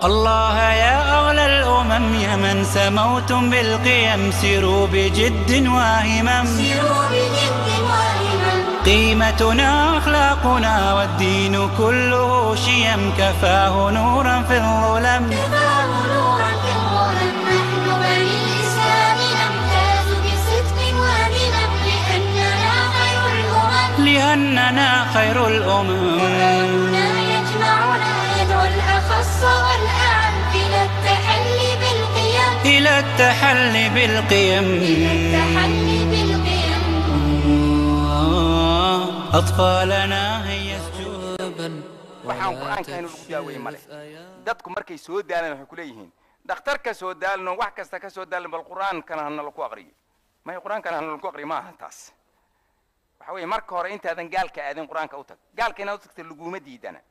الله يا أغلى الأمم يا من سموتم بالقيم سيروا بجد وهمم قيمتنا أخلاقنا والدين كله شيم كفاه نورا في الظلم نحن بني الإسلام نمتاز بصدق وهمم لأننا خير الأمم قرآننا يجمعنا يدعو الأخص والأعم إلى التحلي بالقيم أطفالنا هي السجود waxaan quraanka inuu ku daaweey male dadku markay soo daalaan waxay ku leeyihiin dhakhtarka soo daalno wax kasta ka soo daalan bal quraankana hana lagu aqriyo ma quraankana hana lagu aqriyo ma aha taas waxa weeye marka hore intaadan gaalka aadin quraanka u tag gaalka inaad u tagto laguma diidana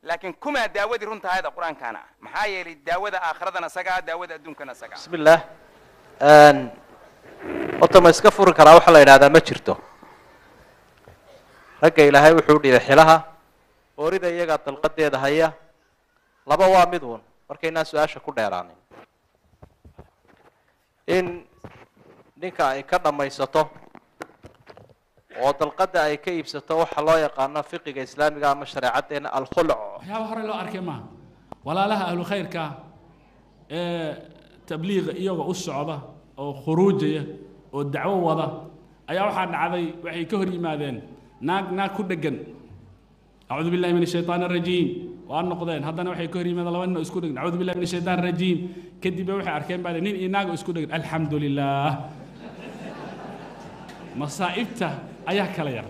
laakiin kuma daawadi runta hayda quraankana maxaa yeelay daawada aakhiradana saga daawada adduunkana saga bismillaah ma iska furi karaa waxa la yiraahdaa ma jirto ragga ilaahay wuxuu dhigay xilaha orida iyaga dalqadeeda haya laba waa mid uun markayna su'aasha ku dheeraanin in ninka ay ka dhamaysato oo dalqada ay ka iibsato waxa loo yaqaan fiqiga islaamiga ama shariicadeena al-khulu' yaa hore loo arkay ma walaalaha ahlu khayrka tabliiq iyaga u socda oo khuruujaya oo dacwo wada ayaa waxa dhacday waxay ka hor yimaadeen naag ku dhagan أعوذ بالله من الشيطان الرجيم وأنا قضين هذا أنا وحي كهري ماذا لو أنه إسكودين أعوذ بالله من الشيطان الرجيم كدي بوحي أركين بعد نين إناقو إسكودين الحمد لله مصائبته أيها كلير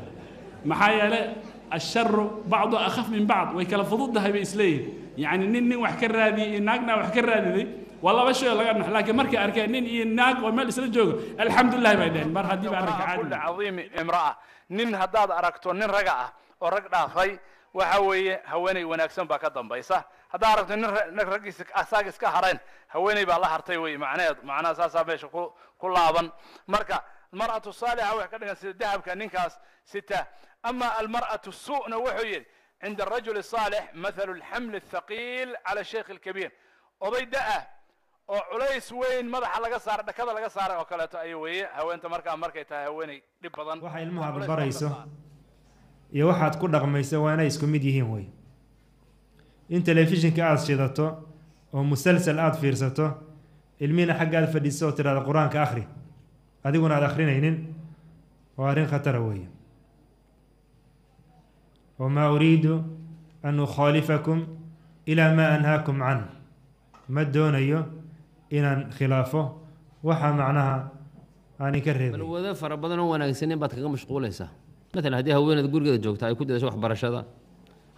محايا الشر بعض أخف من بعض ويكلا فضودها بإسليه يعني نين وحكر هذه إناقنا وحكر هذه والله بشو لقنا لكن مركي أركين نين إناق ومال إسلام جوجو الحمد لله بعدين بار هدي بعرك كل عظيم امرأة نين هداد أركتون نين رجعة ورجع أخي وحوي هوني وناكسن بكذا بيسا هذا عرفت إن رجيس أساقس كهرين هوني بالله هرتيوي معنا أساسا بيش كل عظم المرأة الصالحة وحكنا ذهب كنكاس ستة أما المرأة السوء نوحي عند الرجل الصالح مثل الحمل الثقيل على الشيخ الكبير وبيدأه وعليس وين ماذا حلقة صار كذا لقى صار وكالته أيوة هو أنت مركا تهوني لبضن waxay ilmaha barayso iyo waxaad ku dhaqmayso waa inay isku mid yihiin way in telefishinka aad shidato oo musalsal aad fiirsato ilmiina xaggaad fadhiiso oo tiraada quraanka akhri adiguna aad akhrinaynin waa arrin khatar weeye وما أريد أن أخالفكم إلى ما أنهاكم عنه ما دونيو إن خلافه وحا معناها أني كرهي بل وذا فربنا وانا سنين بعد كم مشغولة مثلا هذه هوينة تقول كذا جوكت هاي كده شو أخبار هذا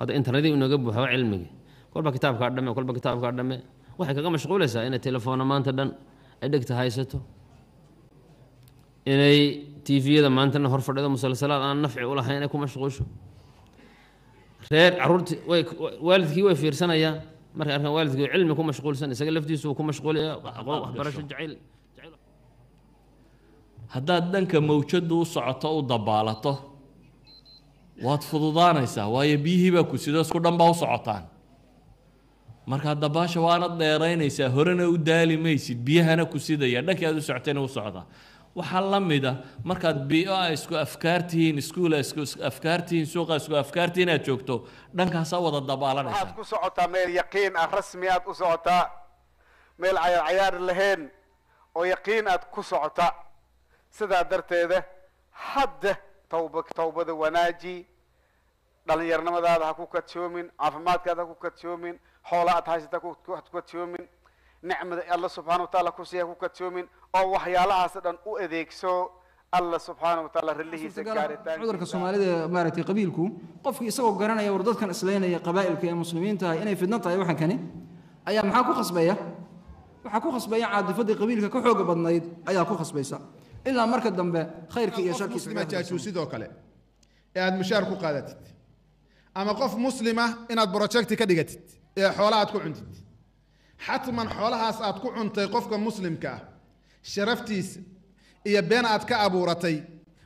هذا إنترنت إنه جنبه هو علمي كل بكتاب كاردمه كل بكتاب كاردمه واحد كم مشغولة إن التلفون ما أنت دن أديك تهايسته إن تي في إذا ما أنت نهار فرد مسلسلات أنا نفع ولا حين يكون مشغول شو غير عرورت والدك يوفير سنة يا مرة أركان والدك علم يكون مشغول سنة سجل لفتي سو يكون مشغول يا برش الجعيل هذا دنك موجود وصعته وضبالته waad fududaanaysaa waayo biyihii baa ku sidaas ku dhan baa u socotaan marka dabaasha waana dheeraynaysaa horena u daali maysid biyahana ku sidaya dhankii aad u socotayna u socdaa waxaa la mid ah markaad biyo isku afkaartihiin iskuul isku afkaartihiin suuqa isku afkaartihiin aad joogto dhankaasaa wada dabaalanaysaa waxaad ku socotaa meel yaqiin ah rasmi aad u socotaa meel cayaar lahayn oo yaqiin aad ku socotaa sidaa darteeda hadda tawbada wanaaji dhalinyarnimadaada ha ku kadsoomin caafimaadkaada ha ku kadsoomin xoola aad haysata ha ku kadsoomin nicmada alla subxaana watacaala ku siiya ha ku kadsoomin oo waxyaalahaas dhan u adeegso alla subxaana watacaala rallihiisa gaaritaan cudurka Soomaalida maaragtay qabiilku qofkii isagoo garanaya war dadkan islaynaya qabaa'ilka ee muslimiinta ah inay fidna tahay waxan kani ayaa maxaa ku khasbaya waxa ku khasbaya caadifada qabiilka ka xoog badnayd ayaa ku khasbaysa ilaa marka dambe khayrka iyo sharka muslima jaasuusidoo kale ee aad mushaar ku qaadatid ama qof muslima inaad project ka dhigatid ee xoolaha aad ku cuntid xatman xoolahaas aad ku cuntay qofka muslimka ah sharaftiisa iyo been aad ka abuuratay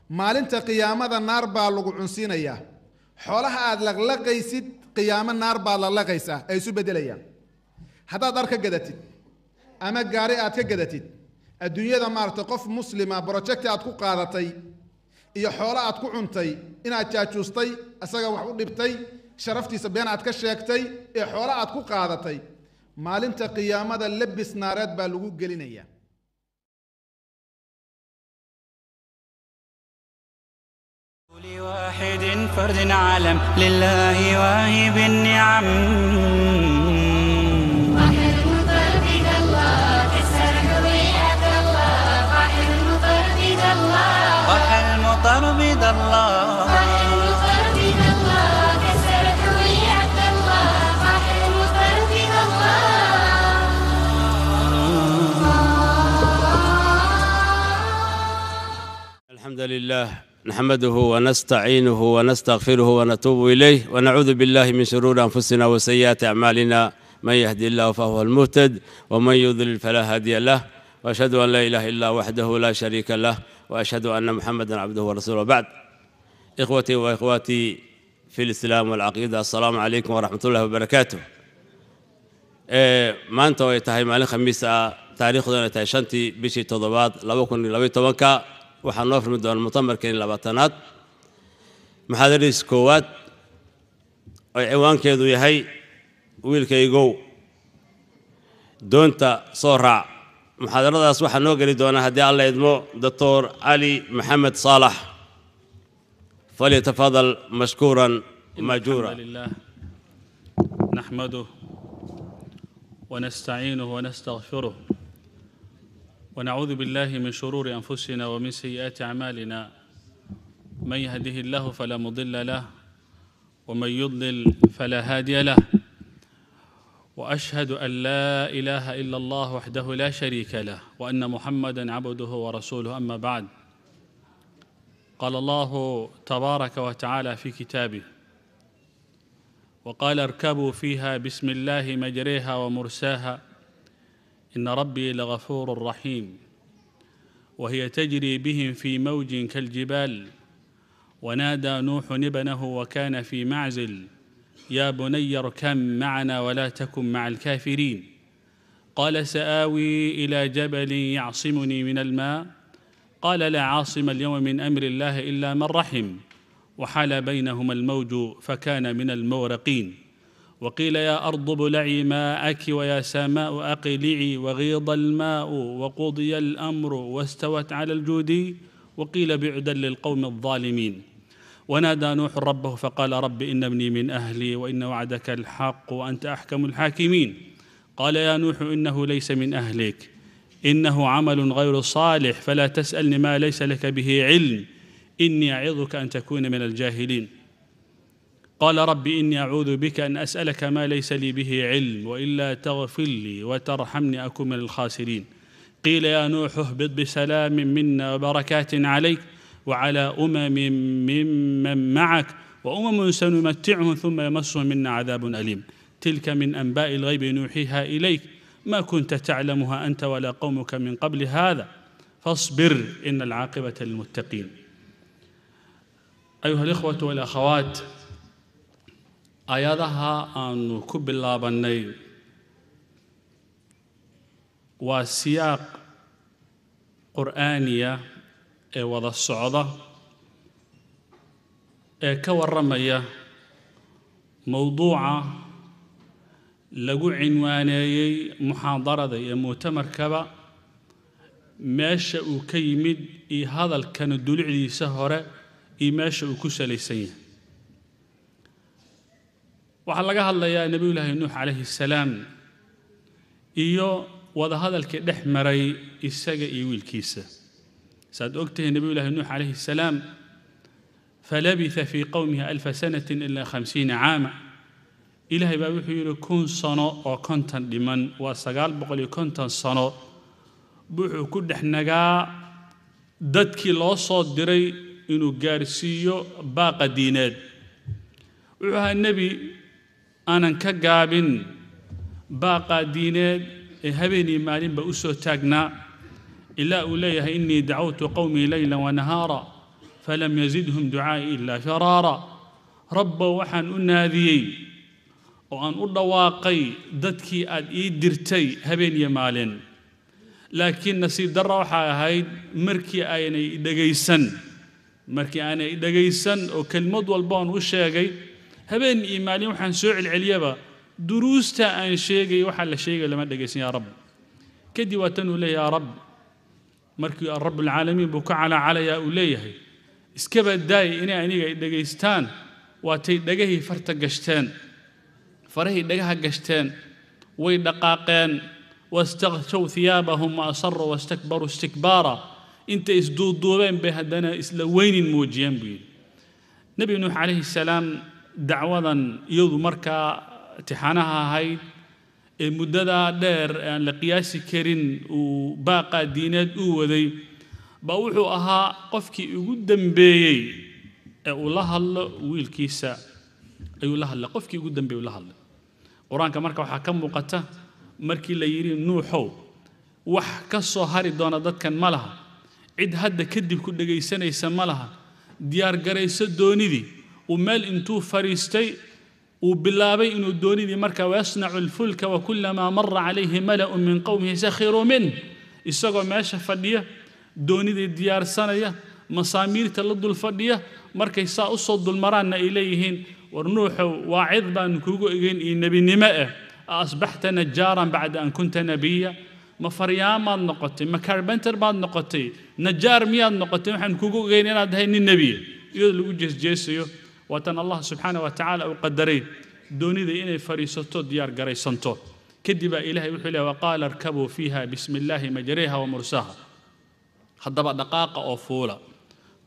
maalinta qiyaamada naar baa lagu cunsiinayaa xoolaha aad laqlaqaysid qiyaamo naar baa la laqaysaa ay isu bedelayaan haddaad dhar ka gadatid ama gaari aad ka gadatid adduunyada maaragtay qof muslima projecti aad ku qaadatay iyo xoolo aad ku cuntay inaad jaajuustay isaga wax u dhibtay sharaftiisa been aad ka sheegtay ee xoolo aad ku qaadatay maalinta qiyaamada labis naareed baa lagu gelinayaa لواحد فرد علم لله واهب النعم وحلم فرد الله كسر هوية الله وحلم فرد الله وحلم طربد الله وحلم فرد الله كسر هوية الله وحلم فرد الله الحمد لله نحمده ونستعينه ونستغفره ونتوب إليه ونعوذ بالله من شرور أنفسنا وسيئات أعمالنا من يهدي الله فهو المهتد ومن يضلل فلا هادي له وأشهد أن لا إله إلا وحده لا شريك له وأشهد أن محمدا عبده ورسوله بعد إخوتي وإخواتي في الإسلام والعقيدة السلام عليكم ورحمة الله وبركاته ما أنت ويتهي مالين خميسة تاريخ دون تايشانتي بشي تضباط لو كن لو يتوكا waxaan noo furmi doonaa mutamarkeen labaatanaad maxaadariis koowaad oo ciwaankeedu yahay wiilkaygow doonta soo raac muxaadaradaas waxaa noo geli doonaa haddii alla idmo doctor cali maxamed saalax falyatafadal mashkuuran maajuura نحمده ونستعينه ونستغفره ونعوذ بالله من شرور أنفسنا ومن سيئات أعمالنا من يهده الله فلا مضل له ومن يضلل فلا هادي له وأشهد أن لا إله إلا الله وحده لا شريك له وأن محمدًا عبده ورسوله أما بعد قال الله تبارك وتعالى في كتابه وقال اركبوا فيها بسم الله مجريها ومرساها إن ربي لغفور رحيم وهي تجري بهم في موج كالجبال ونادى نوح ابنه وكان في معزل يا بني اركب معنا ولا تكن مع الكافرين قال سآوي إلى جبل يعصمني من الماء قال لا عاصم اليوم من أمر الله إلا من رحم وحال بينهما الموج فكان من المغرقين وقيل يا أرض ابلعي ماءك ويا سماء أقلعي وغيض الماء وقضي الأمر واستوت على الجود وقيل بعدا للقوم الظالمين ونادى نوح ربه فقال رب إن ابني من أهلي وإن وعدك الحق وأنت أحكم الحاكمين قال يا نوح إنه ليس من أهلك إنه عمل غير صالح فلا تسألني ما ليس لك به علم إني أعظك أن تكون من الجاهلين قال رب إني أعوذ بك أن أسألك ما ليس لي به علم وإلا تغفر لي وترحمني أكن من الخاسرين قيل يا نوح اهبط بسلام منا وبركات عليك وعلى ممن معك وأمم سنمتعهم ثم يمسهم منا عذاب أليم تلك من أنباء الغيب نوحيها إليك ما كنت تعلمها أنت ولا قومك من قبل هذا فاصبر إن العاقبة للمتقين أيها الإخوة والأخوات آياتها أن كب الله بني وسياق قرآنية وضع الصعودة كورمية موضوعة لقو عنواني محاضرة مؤتمر كبا ماشا وكيمد هذا كان الدلع دي سهرة ماشا وكسليسين waxaa laga hadlayaa nebiyullaahi nuux calayhi salaam iyo wadahadalkii dhex maray isaga iyo wiilkiisa saad ogtahay nebiyullaahi nuux calayhi salaam falabitha fii qowmihi 1000 sanatin ilaa 50 caama ilaahay baa wuxuu yidhi 1,000 sano oo 50 dhiman waa 950 sano wuxuu ku dhex nagaa dadkii loo soo diray inuu gaarsiiyo baaqa diineed wuxuu ahaa nebi aanan ka gaabin baaqa diineed ee habeenii maalinba u soo taagnaa ilaa uu leeyahay innii dacawtu qowmii laylan wanahaara falam yazidhum ducaa'ii ilaa firaara rabbow waxaan u naadiyey oo aan u dhawaaqay dadkii aad ii dirtay habeen iyo maalin laakiin nasiib darro waxay ahayd markii aanay dhagaysan oo kelmad walba aan u sheegay habeen iyo maalin waxaan soo celceliyaba duruusta aan sheegay waxa la sheegay lama dhagaysan yaa rab kadib waa tan uu leeyahay yaa rab markii rabb alcaalamiin buu ka calacalayaa uu leeyahay iska badaay inay aniga ay dhagaystaan waatay dhagahii farta gashteen farahii dhagaha gashteen way dhaqaaqeen واستغشوا ثيابهم وأصروا واستكبروا استكبارا انت اسدودوبين بهدنا اسلوين موجيين بي نبي نوح عليه السلام دعوة يوضو مركا تحانها هاي المدة دير لقياس كرين وباقى دينات وذي بوحو أها قفكي قدام بي الله الله ويلكيسا أي الله الله قفكي قدام بي الله الله قرآن كمركا وحكم وقته markii la yiri nuuxow wax ka soo hari doona dadkan malaha cid hadda kadib ku dhageysanaysa malaha diyaar garayso doonidii oo meel intuu fariistay uu bilaabay inuu doonidii marka wasna'u al-fulka wa kullama marra alayhi mala'un min qawmihi sakhiru min isagoo meesha fadhiya doonidii diyaarsanaya masaamiirta la dul fadhiya markay saa u soo dulmaraana ay leeyihiin war nuuxow waa cid baan kugu egeyn iyo nabinimo أصبحت نجارا بعد أن كنت نبيا ما فريان ما نقطي ما كاربنتر ما نقطي نجار مياد نقطي وحن كوكو غيرنا هاي النبي يقول جس جيسيو وتن الله سبحانه وتعالى وقدرين دوني ذي إني فريسوتو ديار قريسنتو كدب إلهي وحلا وقال اركبوا فيها بسم الله مجريها ومرساها خضب دقائق أو فولا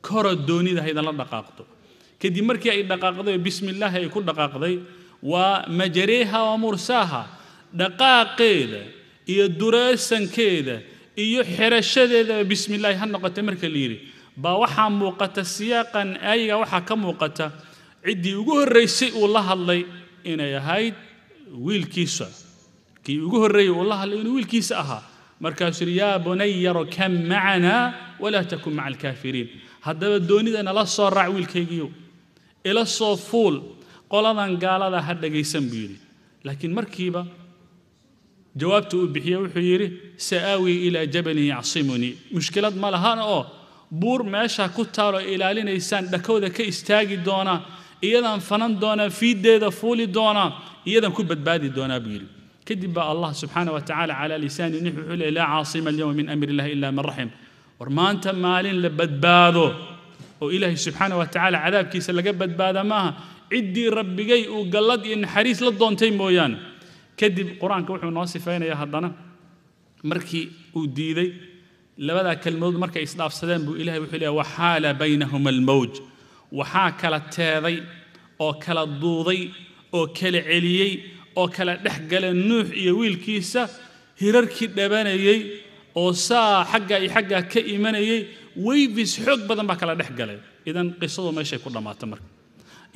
كرة دوني ذا هيدا لا دقائقته كدي مركي أي دقائق بسم الله يكون دقائق ذي ومجريها ومرساها دقاقيدا iyo duraysankeeda iyo xirashadeeda bismillaah hanqata marka liiri ba waxa muuqata siyaaqan ayaga waxa ka muuqata cidii ugu horeysay uu la hadlay inay ahayd wiilkiisa kii ugu horeeyay uu la hadlay inuu wiilkiisa ahaa markaas ya bunayya kam ma'ana wala takun ma'al kaafiriin hadaba doonidana la soo raac wiilkaygiyo ila soo fuul qoladan gaalada ha dhageysan biiri laakiin markiiba jawaabtu uu bixiyo wuxuu yiri saawi ila jabal ya'simuni mushkilad ma lahan oo buur meesha ku taalo ilaalinaysan dhakooda ka istaagi doona iyadan fanan doona fiideeda fuuli doona iyadan ku badbaadi doona biiri kadib ba Allah subhanahu wa ta'ala ala lisan nuhu la aasima al-yawma min amri Allah illa man rahim warmaanta maalin la badbaado oo ilaahi subhanahu wa ta'ala cadaabkiisa laga badbaada maaha عدي ربيجي وقلد إن حريص للضونتين مويان كدب قرآن كوحو ناصفين يا هدنا مركي وديدي لبدا كلمة مركي إصلاف سلام بو إلهي وحليا وحال بينهما الموج وحاكل التاذي أو كلا الضوضي أو كلا عليي أو كلا دحقل النوح يويل كيسة هيراركي دبانيي أو سا حقا كإيمانيي ويبس حق بدن ما كلا دحقل إذن قصة ما يشي كل ما تمر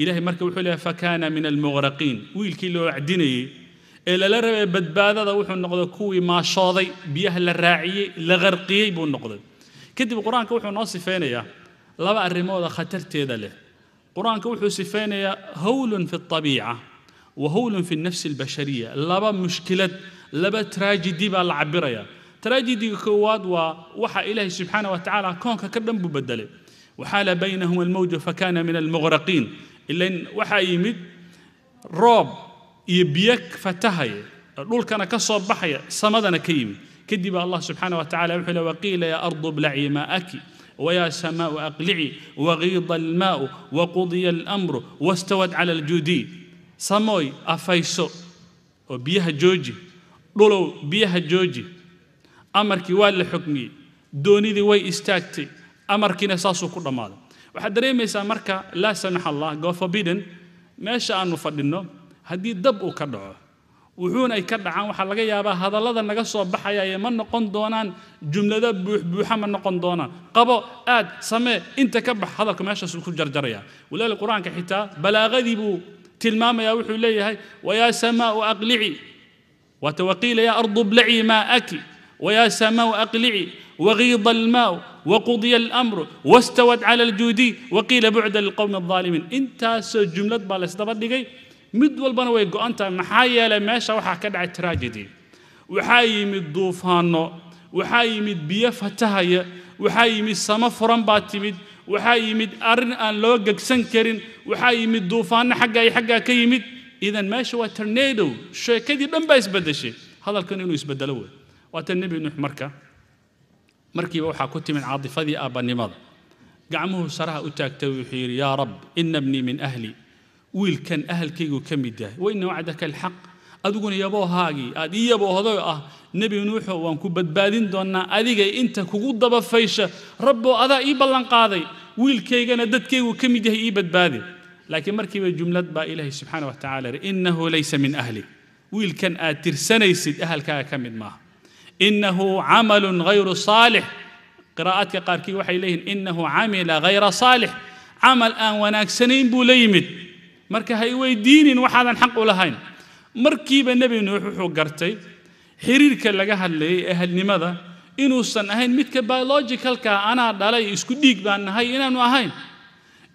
إلهي مركب وحلها فكان من المغرقين ويلكي لو عديني إلا لرب بدبادة وحو النقض كوي ما شاضي بيه للراعي لغرقي بو النقض كتب القرآن كوحو ناصفين يا لبا الرموضة خطرت هذا له القرآن كوحو سفين يا هول في الطبيعة وهول في النفس البشرية لبا مشكلة لبا تراجدي بالعبرة يا تراجدي كواد ووحى إلهي سبحانه وتعالى كونك كردن ببدله وحال بينهم الموج فكان من المغرقين إلا إن وحايمد روب يبيك فتهي دول كان كصوب بحيا صمدنا كيم كدب الله سبحانه وتعالى وحلا وقيل يا أرض ابلعي ماءك ويا سماء أقلعي وغيض الماء وقضي الأمر واستوت على الجودي سموي أفايسو وبيها جوجي دولو بيها جوجي أمركي والحكمي دوني ذي وي استاكتي أمركنا ساسو كل ماذا waxaad dareemaysaa marka la samax Allah go forbidden meesha aanu fadhino hadii dab uu ka dhaco wuxuuna ay ka dhacaan waxa laga yaabaa hadallada naga soo baxaya ay ma noqon doonaan jumlada buuxa ma noqon doonaan qabo aad samee inta ka bax hadalka meeshaas ku jarjaraya walaal quraanka xitaa balaaqadii buu tilmaamaya wuxuu leeyahay waya samaa aqli'i wa tawqila ya ardu bla'i ma'aki ويا سماء أقلعي وغيض الماء وقضي الأمر واستوت على الجودي وقيل بعد للقوم الظالمين انت جملة بالس دبر دقي mid walbana way go'an tahay maxaa yeelay meesha waxaa ka dhacay tragedy waxaa yimid duufaano waxaa yimid biyo fatahaya waxaa yimid sama furan baa timid waxaa yimid arrin aan loo gegsan karin waxaa yimid duufaano xaggaa ka yimid idan meesha waa tornado sheekadii dhan baa isbedeshay hadalkan inuu isbedelo wey waa tan nebi nuux markiiba waxaa ku timid caadifadii aabanimada gacmuhu saraha u taagtay wuxuu yidhi yaa rab ina bnii min ahli wiilkan ahalkaygu ka mid yahay waina wacdaka alxaq adiguna yaboohaagii aad ii yaboohdo ah nebi nuuxo waan ku badbaadin doonaa adiga inta kugu dabafaysha rabboo adaa ii ballan qaaday wiilkaygana dadkaygu ka mid yahay ii badbaadi laakiin markiiba jumlad baa ilaahay subxaana wa tacaala yidhi innahu laysa min ahli wiilkan aad tirsanaysid ahalkaaga ka mid maaha innahu camalun ghayru saalix qiraa'aadka qaarkii waxay leeyihiin innahu camila ghayra saalix camal aan wanaagsanayn buu la yimid marka ha i weydiinin waxaadan xaq u lahayn markiiba nebi nuux wuxuu gartay xiriirka laga hadlayay ahalnimada inuusan ahayn midka biologicalka anaa dhalay isku dhiig baan nahay inaanu ahayn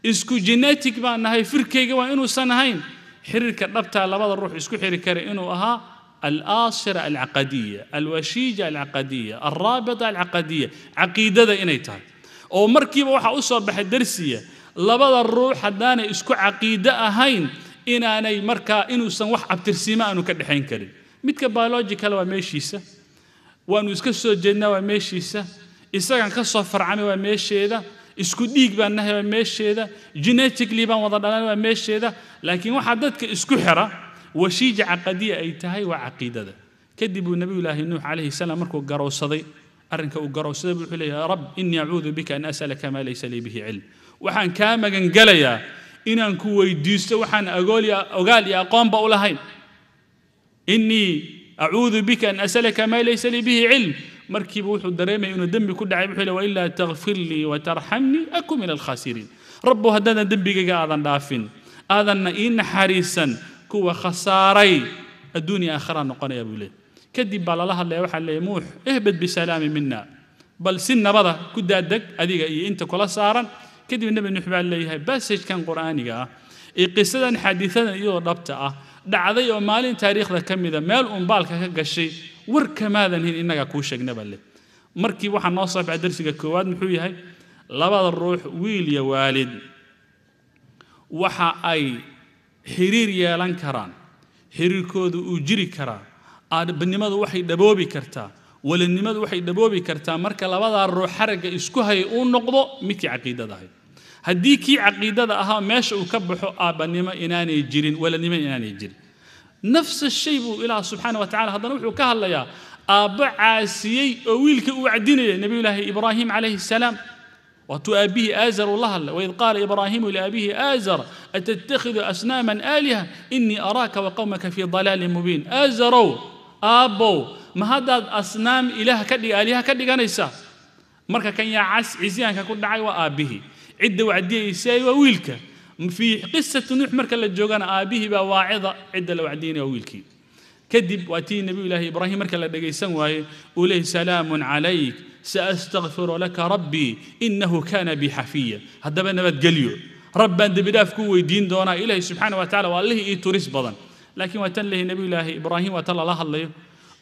isku genetic baan nahay firkayga waa inuusan ahayn xiriirka dhabtaa labada ruux isku xiri kara inuu ahaa الآصرة العقدية الوشيجة العقدية الرابطة العقدية عقيدة إني تاي أو مركبة وحا أصبح الدرسية لبدا الروح حدانا اسكو عقيدة أهين إن أنا مركا إنو سنوح أبترسيما أنو كدحين كريم متك بيولوجيكال وميشيسة وأنو اسكسو جنة وميشيسة إساقان كسو فرعامي وميشيدة اسكو ديك بأنها وميشيدة جينيتيكلي بان وضدلان وميشيدة لكن وحددك اسكو حرا وشيج عقدية أي تهي وعقيدة كذب النبي الله نوح عليه السلام مركو قروصدي أرنك وقروصدي بيقول يا رب إني أعوذ بك أن أسألك ما ليس لي به علم وحن كاما قنقليا إن أنكو ويديست وحن أقال يا قوم بقولهين إني أعوذ بك أن أسألك ما ليس لي به علم مركب وحو الدريمة إنه دمي كل عيب حلو وإلا تغفر لي وترحمني أكون من الخاسرين ربو هدانا دمي قاعدا دافن آذن إن حريصا كوا خساري الدنيا آخرة نقنا يا بولي كدي بالله اللي وحى اللي يموح اهبط بسلام منا بل سن بضع كدادك أديك أنت كلا سارا كدي النبي نحب عليه بس كان قرآني قصة حديثا يضبطه دعذي ومالين تاريخ ذا كم إذا مال بالك كشيء ورك ماذا هن إنك كوشك نبله مركي واحد ناصب بعد درسك كواد محوي هاي لبعض الروح ويل يا والد وحى أي xiriir yeelan karaan xiriirkoodu uu jiri karaa aadbanimadu waxay dhaboobi kartaa walanimadu waxay dhaboobi kartaa marka labada ruux xaraga isku hay uu noqdo midkii caqiidada ahay haddii kii caqiidada ahaa meesha uu ka baxo aabanimo inaanay jirin walanimo inaanay jirin nafs shay buu ilaah subxaana wa tacaala haddana wuxuu ka hadlayaa aabbo caasiyey oo wiilka uu wacdinayay nabiyullaahi ibraahim calayhi salaam واتو أبيه آزر الله وإذ قال إبراهيم لأبيه آزر أتتخذ أصناما آلهة إني أراك وقومك في ضلال مبين آزروا أبو ما هذا أصنام إله كدي آلهة كدي كنيسة مركا كان يعس عزيان ككل دعي وآبيه عدة وعدية يساوي وويلك في قصة نوح مركا للجوغان آبيه بواعظة عدة لوعدين وويلكي كذب واتي النبي الله إبراهيم مركا لدقيسان وإليه سلام عليك سأستغفر لك ربي إنه كان بي حفيا هذا بنا بتقليو رب أنت بداف كوي دين دونا إلهي سبحانه وتعالى والله يتورس بضن لكن وتنله نبي الله إبراهيم وتلا الله الله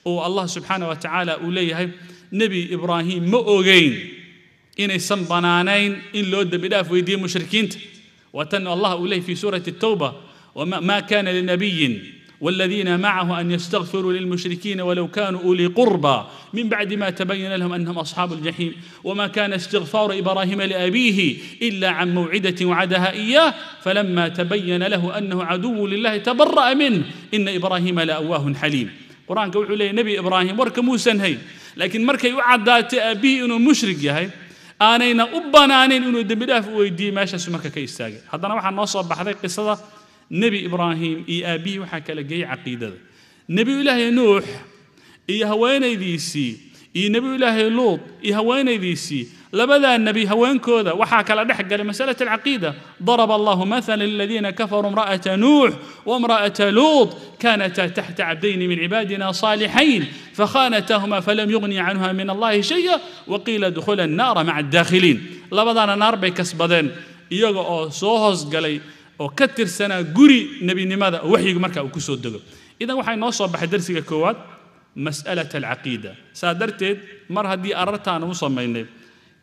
والله سبحانه وتعالى أوليه نبي إبراهيم مؤجين إن يسمبنانين إن لود بداف ويدين مشركين وتن الله أوليه في سورة التوبة وما كان لنبي والذين معه أن يستغفروا للمشركين ولو كانوا أولي قربى من بعد ما تبين لهم أنهم أصحاب الجحيم وما كان استغفار إبراهيم لأبيه إلا عن موعدة وعدها إياه فلما تبين له أنه عدو لله تبرأ منه إن إبراهيم لأواه حليم قرآن قول عليه نبي إبراهيم ورك موسى هي لكن مركي وعدات أبيه إنه مشرك يهي آنين أبنا آنين إنه دمداف ويدي ماشا سمك كيستاجي هذا نوحا نصب بحذي قصة نبي إبراهيم إي أبي وحكى لقي عقيدة نبي الله نوح إي هوين يديسي إي نبي الله لوط إي هوين يديسي لبدا النبي هوين كوذا وحكى لدحق لمسألة العقيدة ضرب الله مثلا للذين كفروا امرأة نوح وامرأة لوط كانتا تحت عبدين من عبادنا صالحين فخانتهما فلم يغني عنها من الله شيئا وقيل ادخلا النار مع الداخلين لبدا النار بكسبدين إيغا أو سوهز قالي oo ka tirsanaa guri nebinimada oo waxyigu markaa uu ku soo dego idan waxay noo soo baxay darsiga koowaad mas'alat alcaqiida saa darteed mar haddii arartaan u samaynay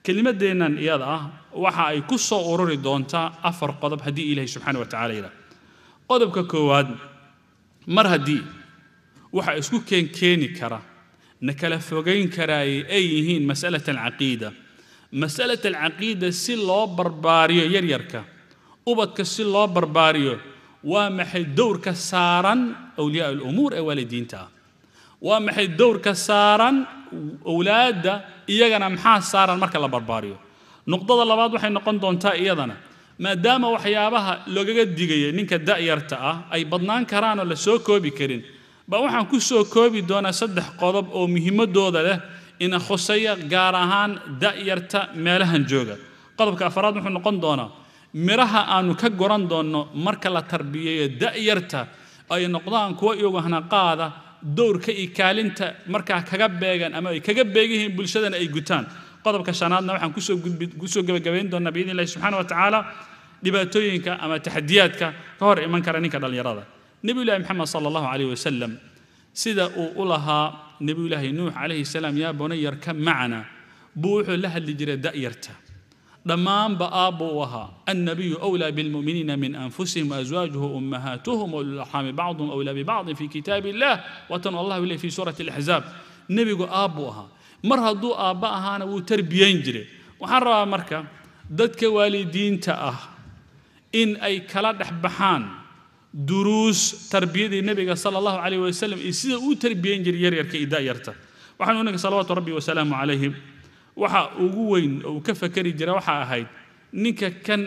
kelimadeennan iyada ah waxa ay ku soo ururi doontaa 4 qodob haddii ilaahay subxaanahu wa tacaala yidhaah qodobka koowaad mar haddii waxa isku keeni kara na kala fogayn karaay ay yihiin mas'alat alcaqiida mas'alat alcaqiida si loo barbaariyo yaryarka ubadka si loo barbaariyo waa maxay dowrka saaran awliyaa al-umuur ee waalidiinta waa maxay dowrka saaran awlaadda iyagana maxaa saaran marka la barbaariyo nuqdada labaad waxay noqon doontaa iyadana maadaama waxyaabaha loogaga digaya ninka da'yarta ah ay badnaan karaan oo la soo koobi karin ba waxaan ku soo koobi doonaa 3 qodob oo muhiimadooda leh in khusaya gaar ahaan da'yarta meelahan jooga qodobka afraad wuxuu noqon doonaa miraha aanu ka goran doono marka la tarbiyeeyo da'yarta ay noqdaan kuwa iyagu hana qaada dowrka iyo kaalinta markaa kaga beegan ama ay kaga beegihiin bulshadana ay gutaan qodobka shanaadna waxaan kusoo gabagabayn doonaa biidni illaahi subxaana wa tacaala dhibaatooyinka ama taxadiyaadka ka hor iman kara ninka dhallinyarada nebiyullaahi maxamed sala allahu calayhi wasalam sida uu u lahaa nebiyullaahi nuux calayhi salaam yaa bunayarka macana buu wuxuu la hadli jiray da'yarta dhammaanba aabbu u ahaa annabiyu awlaa bilmu'miniina min anfusihim waazwaajuhu ummahaatuhum waululaxaami bacduhum awlaa bibacdin fi kitaabi illah watan allahu ilay fi suurati alaxzaab nebigu aabbu ahaa mar hadduu aabba ahaana wuu tarbiyayn jiray waxaan rabaa marka dadka waalidiinta ah in ay kala dhex baxaan duruus tarbiyadii nebiga sala allahu calayhi wasalam iyo sida uu tarbiyayn jiray yaryarka iyo da'yarta waxaan u naga salawaatu rabbi wasalaamu calayhi waxa ugu weyn oo ka fakari jira waxa ahayd ninka kan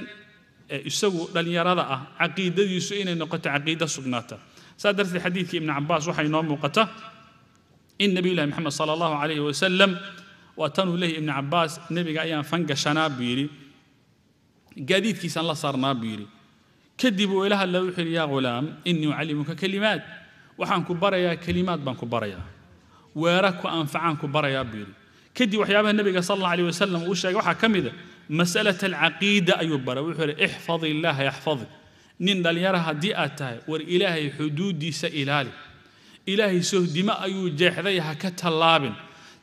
isagu dhalinyarada ah caqiidadiisu inay noqoto caqiida sugnaata sadartii xadiidkii ibn Abbas waxa inoo muuqata in nabiyullaahi maxamed sallallahu alayhi wasallam wa tanu lahu ibn Abbas nabiga ayaan fangashanaa biiri gaadiidkiisan la saarnaa biiri kadib uu ilaha la wuxuu yaa gulaam inni uallimuka kalimaat waxaan ku barayaa kalimaad baan ku barayaa weera ku anfacaan ku barayaa biiri kadib waxyaabaha nabiga sallallahu alayhi wasallam uu sheegay waxa kamid ah mas'alat al-aqeeda ayuu bara wuxuu ihfadhi illah yahfadhi nin dhalinyaro hadii aad tahay war ilaahay xuduudiisa ilaali ilaahay sohdima ayuu jeexday ha ka talaabin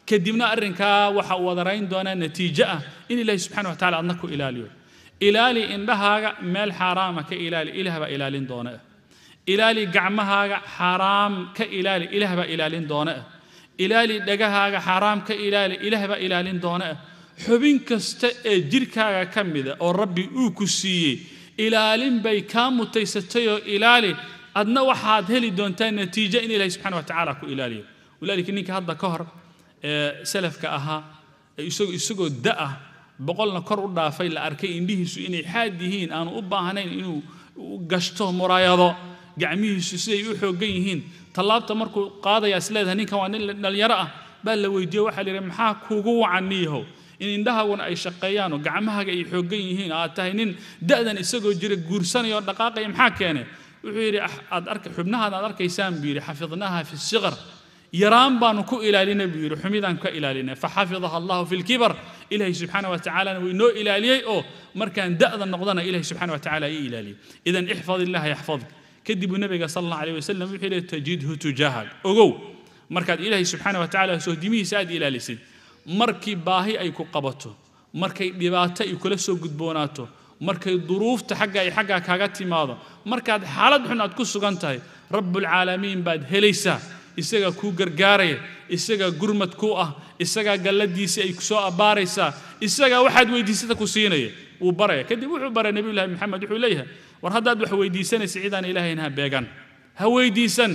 kadibna arrinka waxa uu wadarayn doonaa natiijo ah in ilaahay subhanahu wa ta'ala adnaku ilaaliyo ilaali indhahaaga meel xaraam ka ilaali ilaahba ilaalin doona ilaali gacmahaaga xaraam ka ilaali ilaahba ilaalin doona ilaali dhagahaaga xaraam ka ilaali ilaahba ilaalin doona xubin kasta ee jirkaaga kamida oo rabbi uu ku siiyay ilaalin bay ka mutaysatay oo ilaali adna waxaad heli doontaa natiijo in ilaahay subhanahu wa ta'ala ku ilaaliyo walaalika ninka hadda ka hor salafka ahaa isagoo da'a boqolna kor u dhaafay la arkay indhihiisu inay xaad yihiin aan u baahnayn inuu gashto muraayado gacmihiisu siday u xoogan yihiin talaabta markuu qaadaya isleedahay ninkan waa nin dhalinyaro ah baa la weydiiyay waxa la yiri maxaa kuugu wacaniyo in indhahaaguna ay shaqeeyaan oo gacmahaaga ay xoogan yihiin aad tahay nin da'dan isagoo jira guursanayo dhaqaaqay maxaa keenay wuxuu yiri aad xubnahaada aad arkaysaan biiri xafidnaha fi sigar yaraan baanu ku ilaalinay biiri xumidaan ka ilaalinay fa xafidaha allah fil kibar ilaahi subhanahu wa ta'ala wa inoo ilaaliyay oo markaan da'da noqdana ilaahi subhanahu wa ta'ala ay ilaaliyay idan ihfadillah yahfadh kadib nabiga sallallahu alayhi wasallam wuxuu yiri tajidhu tujahak ogow markaad ilaahi subhanahu wa ta'ala soo dimihiisa aad ilaalisid markii baahi ay ku qabato markay dhibaato ay kula soo gudboonaato markay duruufta xagga kaaga timaado markaad xaalad xun aad ku sugan tahay rabbul alamin baad helaysaa isaga ku gargaaraya isaga gurmad ku ah isaga galadiisa ay ku soo abaaraysaa isaga waxaad weydiisata ku siinaya uu baraya kadib wuxuu baray nabiyullaahi maxamed wuxuu leeyahay war haddaad wax weydiisanaysa cidaan ilaahayna beegan ha weydiisan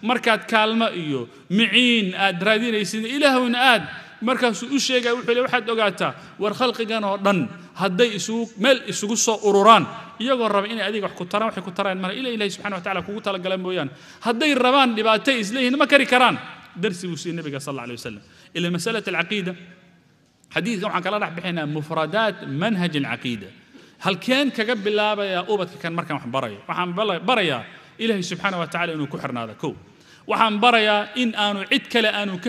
markaad kaalmo iyo miciin aad raadinaysid ilaahuna aad markaas uu sheegay wuxuu leeyahay waxaad ogaataa war khalqigan oo dhan hadday isugu soo ururaan iyagoo raba in adiga wax ku taraan waxay ku taraan mar ilaahay subhanahu wa ta'ala kugu tala galan mooyaan hadday rabaan dhibaato isleeyihiin ma kari karaan darsi uu si nabiga sallallahu alayhi wasallam ila mas'alat al-aqeeda xadiidka waxaan kala dhax bixinaa mufradaat manhaj al-aqeeda halkeen kaga bilaabaya ubadka kan markaan wax barayo waxaan barayaa ilaahay subhanahu wa ta'ala inuu ku xirnaado koow waxaan barayaa in aanu cid kale aanu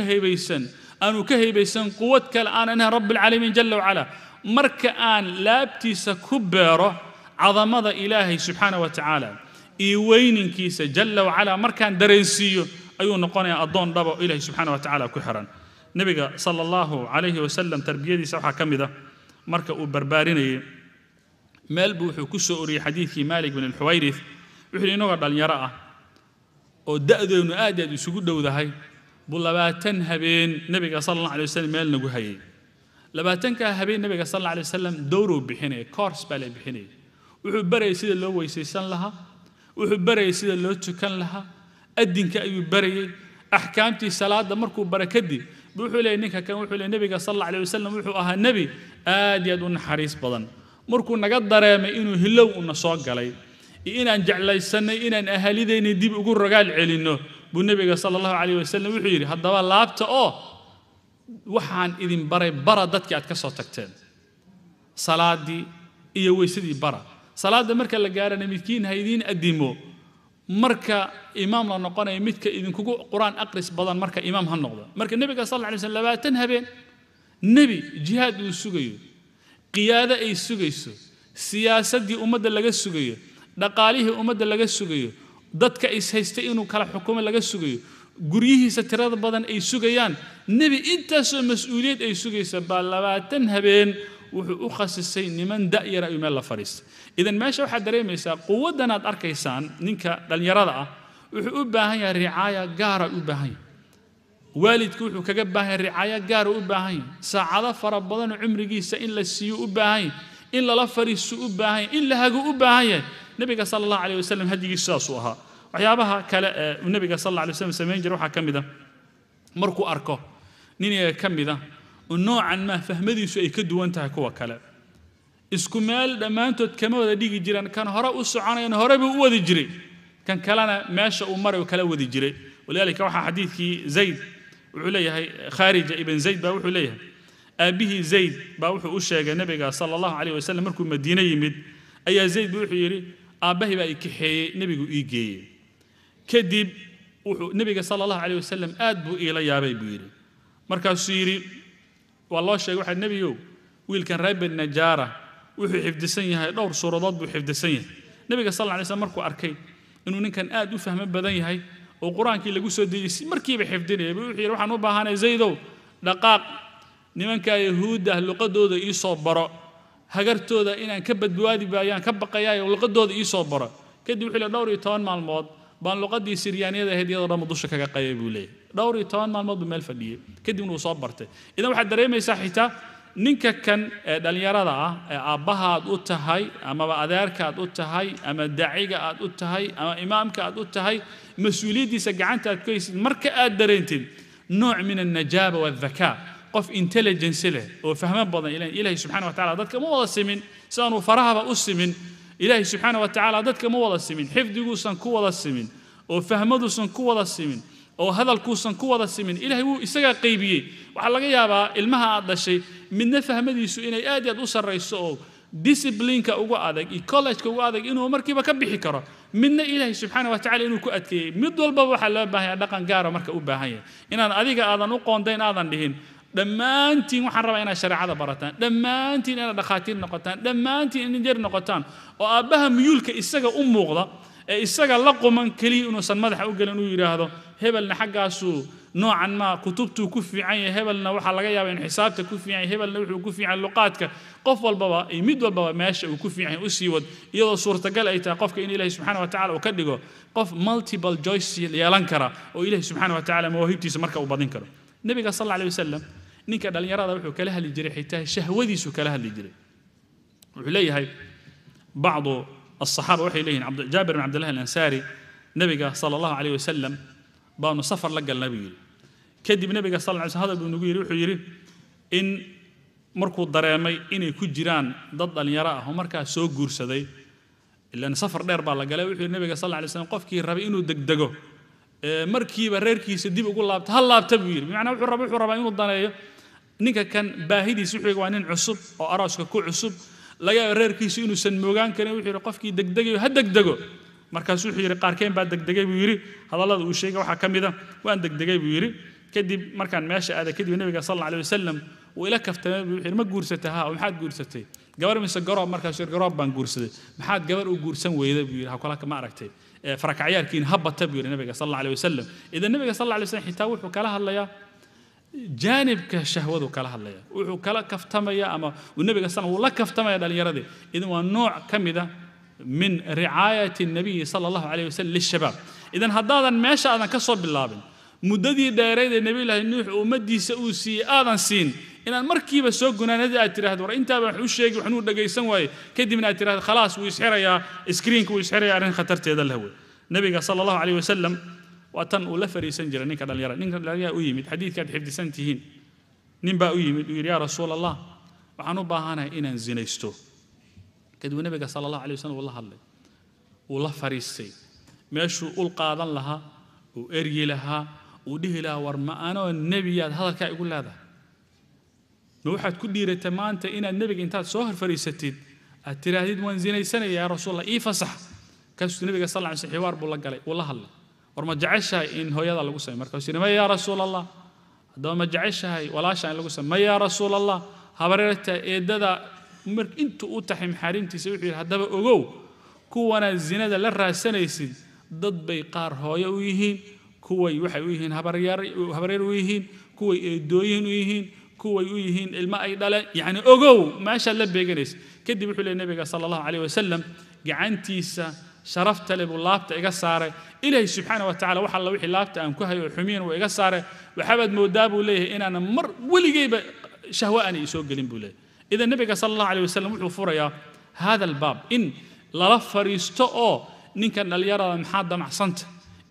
ka haybaysan quwad kale aan rabbil alamin jalla wa ala marka aan laabtiisa ku beero cadamada ilaahay subxaana wa tacaala iyo weyninkiisa jalla wacalaa markaan dareensiiyo ayuu noqonayaa addoon dhaba oo ilaahay subxaana wa tacaala ku xiran nebiga sala allahu calayhi wasalam tarbiyadiisa waxaa ka mid ah marka uu barbaarinayay meel buu wuxuu ku soo oriyey xadiidkii maalik bin alxuwayrith wuxuu yidhi inagoo dhallinyaro ah oo da'deennu aad aad isugu dhowdahay buu 20 habeen nebiga sala allahu alay wasalam meel nagu hayay 20kaa habeen nebiga sala allahu alay wasalam dowruu bixinaya course baa la bixinaya wuxuu barayay sida loo weysaysan lahaa wuxuu barayay sida loo tukan lahaa adinka ayuu barayay axkaamtii salaada markuu bara kadib wuxuu leeyahay ninka kan wuxuu leeyahay nebiga sala allahu alay wasalam wuxuu ahaa nebi aad iyo aad u naxariis badan markuu naga dareemay inuu hilow una soo galay iyo inaan jeclaysanay inaan ahalideynay dib ugu rogaal celinno buu nebiga sala allahu calayh wasalam wuxuu yidhi haddaba laabta oo waxaan idin baray bara dadkii aad ka soo tagteen salaadii iyo weysadii bara salaada marka la gaarana midkiin ha idiin adimo marka imaam la noqonayo midka idinkugu quraan aqris badan marka imaam ha noqdo marka nebiga sala allahu calayh wasalam 20 habeen nebi jihaad uu sugayo qiyaado ay sugayso siyaasadii ummadda laga sugayo dhaqaalihii ummadda laga sugayo dadka is haystay inuu kala xukumo laga sugayo guryihiisa tirada badan ay sugayaan nebi intaasoo mas-uuliyad ay sugaysa baa 20 habeen wuxuu u khasisay niman da'yar ayuu meel la fadhiistay idan meesha waxaad dareemaysaa quwaddan aad arkaysaan ninka dhallinyarada ah wuxuu u baahan yahay ricaaya gaara u baahan yahay waalidku wuxuu kaga baahan yahay ricaaya gaara u baahan yahay saacado fara badan oo cumrigiisa in la siiyo u baahan yahay in lala fadhiisto u baahan yahay in la hago u baahan yahay nebiga sala allahu calayh wasalam hadigiisu saasuu ahaa waxyaabaha kale ee nebiga sala allahu alay wasalam samayn jiray waxaa ka mid ah markuu arko nin iyaga ka mid ah oo noocan maa fahmadiisu ay ka duwan tahay kuwa kale isku meel dhammaantood kama wada dhigi jiraan kan hore u soconayana hore buu u wadi jiray kan kalena meesha uu maray kala wadi jiray walidaalika waxaa xadiidkii zayd wuxuu leeyahay khaarija ibn zayd baa wuxuu leeyahay aabihii zayd baa wuxuu u sheegay nebiga sala allahu calayh wasalam markuu madiine yimid ayaa zayd buu wuxuu yidhi aabbahay baa i kaxeeyey nebigu ii geeyey kadib wuxuu nebiga sala allahu calayh wasalam aad buu iila yaabay buu yidhi markaasuu yidhi waa loo sheegay waxaa nebiyow wiilkan reer bani najaara wuxuu xifdisan yahay dhowr suuradood buu xifdisan yahay nebiga sal alla alay slam markuu arkay inuu ninkan aad u fahmo badan yahay oo qur-aankii lagu soo dejiyey si markiiba xifdinaya buu wuxuu yidhi waxaan u baahanay zaydow dhaqaaq nimankaa yahuudda ah luqadooda ii soo baro hagartooda inaan ka badbaadi baayaan ka baqayaayo luqadooda ii soo baro kadib wuxuu leeyahay dhowr iyo 10 maalmood baan luqadii siryaaniyada ahayd iyadoo dhan dusha kaga qayay buu leeyahay dhowr iyo 10 maalmood buu meel fadhiyey kadibna uu soo bartay idan waxaad dareemaysaa xitaa ninka kan ee dhalinyarada ah ee aabbahaad u tahay amaba adeerkaad u tahay ama daciga aad u tahay ama imaamka aad u tahay mas-uuliyaddiisa gacanta aad ku haysid marka aad dareentid nooc min alnajaaba waaldhakaa qof intelligence leh oo fahmo badan ilaahay subxaana wa tacaala dadka ma wada simin sidaanuu farahaba u simin ilaahay subxaana wa tacaala dadka ma wada simin xifdiguusan ku wada simin oo fahmaduusan ku wada simin oo hadalkuusan ku wada simin ilaahay wuu isagaa qaybiyey waxaa laga yaabaa ilmaha aad dhashay midna fahmadiisu inay aad iyo aad u sarrayso oo disciplineka ugu adag iyo collegeka ugu adag inuu markiiba ka bixi karo midna ilaahay subxaana wa tacala inuu ku adkeeyey mid walbaba waxaa loo baahan yahay dhaqan gaara marka u baahan yahay inaan adiga aadan u qoondayn aadan dhihin dhammaantiin waxaan rabaa inaad shareecada barataan dhammaantiin inaad dhakhaatiir noqotaan dhammaantiin in injeer noqotaan oo aabbaha miyuulka isaga u muuqda ee isaga la quman keliya inuusan madaxa u gelin uu yidhaahdo hebelna xaggaasuu noocan maa kutubtuu ku fiican yahay hebelna waxaa laga yaabaa inuu xisaabta ku fiican yahay hebelna wuxuu ku fiican luqaadka qof walbaba iyo mid walbaba meesha uu ku fiican yahay u sii wad iyadoo suurtagal ay tahay qofka in ilaahay subxaana wa tacala uu ka dhigo qof multiple choice yeelan kara oo ilaahay subxaana wa tacala mawaahibtiisa marka uu badin karo nebiga sal alla alayh wasalam ninka dhalinyarada wuxuu kala hadli jiray xitaa shahwadiisu kala hadli jiray wuxuu leeyahay bacdu الصحابة وحي لين جابر بن عبد الله الأنصاري نبي صلى الله عليه وسلم بانو سفر لقى النبي كدب نبي صلى الله عليه وسلم هذا بنقول وحي إن مركو الضرامي إن يكون جيران ضد أن يراه مركا سو جورسدي إلا أن سفر دير بالله قال وحي النبي صلى الله عليه وسلم قف كي ربي إنه دقدقه مركي بريركي سديب يقول الله هلا بتبوير بمعنى وحي ربي إنه الضرامي نيكا كان باهدي سوحي وانين عصب أو أراسك كو عصب laga reerkiisu inuu san moogaan karin wuxuu yiri qofkii degdegay ha degdego markaas wuxuu yiri qaarkeen baa degdegay buu yiri hadallada uu sheegay waxa kamida waan degdegay buu yiri kadib markaan meesha aada kadib nabiga sallallahu alayhi wasallam uu ila kaftamay buu yiri ma guursatay ha maxaad guursatay gabar mise garoob markaas garoob baan guursaday maxaad gabar u guursan weyday buu yiri ha kala kama aragtay farakacyaarkiin habata buu yiri nabiga sallallahu alayhi wasallam idan nabiga sallallahu alayhi wasallam xitaa wuxuu kala hadlayaa jaanibka shahwadu kala hadlaya wuxuu kala kaftamaya ama nabiga sallallahu uu la kaftamaya dhalinyaradii idan waa nooc kamida min ri'ayati nabi sallallahu alayhi wasallam lishabab idan haddaadan meesha aadan ka soo bilaabin muddadii dheereed ee nabi ilaahay nuux ummadiisa uu siiyay aadan siin inaan markiiba soo gunaanadii aad tiraahdo war intaaba wax u sheegi waxnu dhageysan waaye kadibna aad tiraahdo khalaas wuu isxirayaa screenku wuu isxirayaa arrin khatarteeda leh nabiga sallallahu alayhi wasallam وأتن ولا فريسن جرا نيك دليرا نيك دليرا ويمد حديث كاد حفظ سنتهين نبا ويمد يا رسول الله وحنو باهنا إن زينيستو كدو النبي صلى الله عليه وسلم والله الله والله فريسي ماشو قول قاضن لها وإرجي لها وده لها ورما أنا النبي هذا كا يقول هذا نوحد كل ديرة تمان إن النبي أنت صهر فريستين التراهيد وان زيني سنة يا رسول الله إيه فصح كان النبي صلى الله عليه وسلم حوار بالله قال والله الله ورما جعشها إن هو يلا لقوا سمي مركز ما يا رسول الله هذا ما جعشها ولا شيء لقوا سمي ما يا رسول الله هبرت إددا مرك أنتوا أتحم حريم تسوي هذا بأجو كوانا الزنا ده للرأسنا يصير ضد بيقار هو يويهين كوي وحي ويهين هبرير ويهين كوي دويهين ويهين كوي ويهين الماء يدلا يعني أجو ما شاء الله بيجلس كده بيقول النبي صلى الله عليه وسلم جعنتيسا شرفت لي باللابت إيجا سارة إلهي سبحانه وتعالى وحلا وحي لابت أم كهي وحمين وإيجا سارة وحبد موداب وليه إن أنا مر ولي جيب شهوة أنا يسوق جلين بوليه إذا النبي صلى الله عليه وسلم وحفر يا هذا الباب إن لرفر يستوى نين كان اليرى محاد مع صنت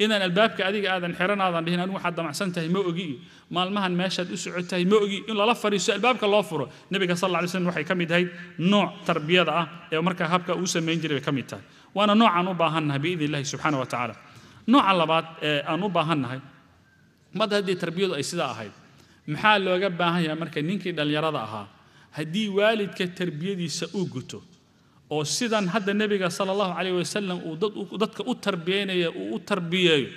إذا الباب كأديك هذا انحرنا هذا بهنا نوح حد مع صنته موجي ما المهن ماشد أسعته موجي إن لرفر يستوى الباب كالله فره النبي صلى الله عليه وسلم وحي كم يدهي نوع تربية يا مركب هبك أوسم من جري كم يدهي وأنا نوع نوباهنها بإذن الله سبحانه وتعالى نوع على بعض نوباهنها ما هذه تربية أي سدا هاي محل لو جبها هي مركز نينك دليرادها هدي والد كتربية دي سأوجته أو سيدان هذا النبي صلى الله عليه وسلم وضدك التربية والتربية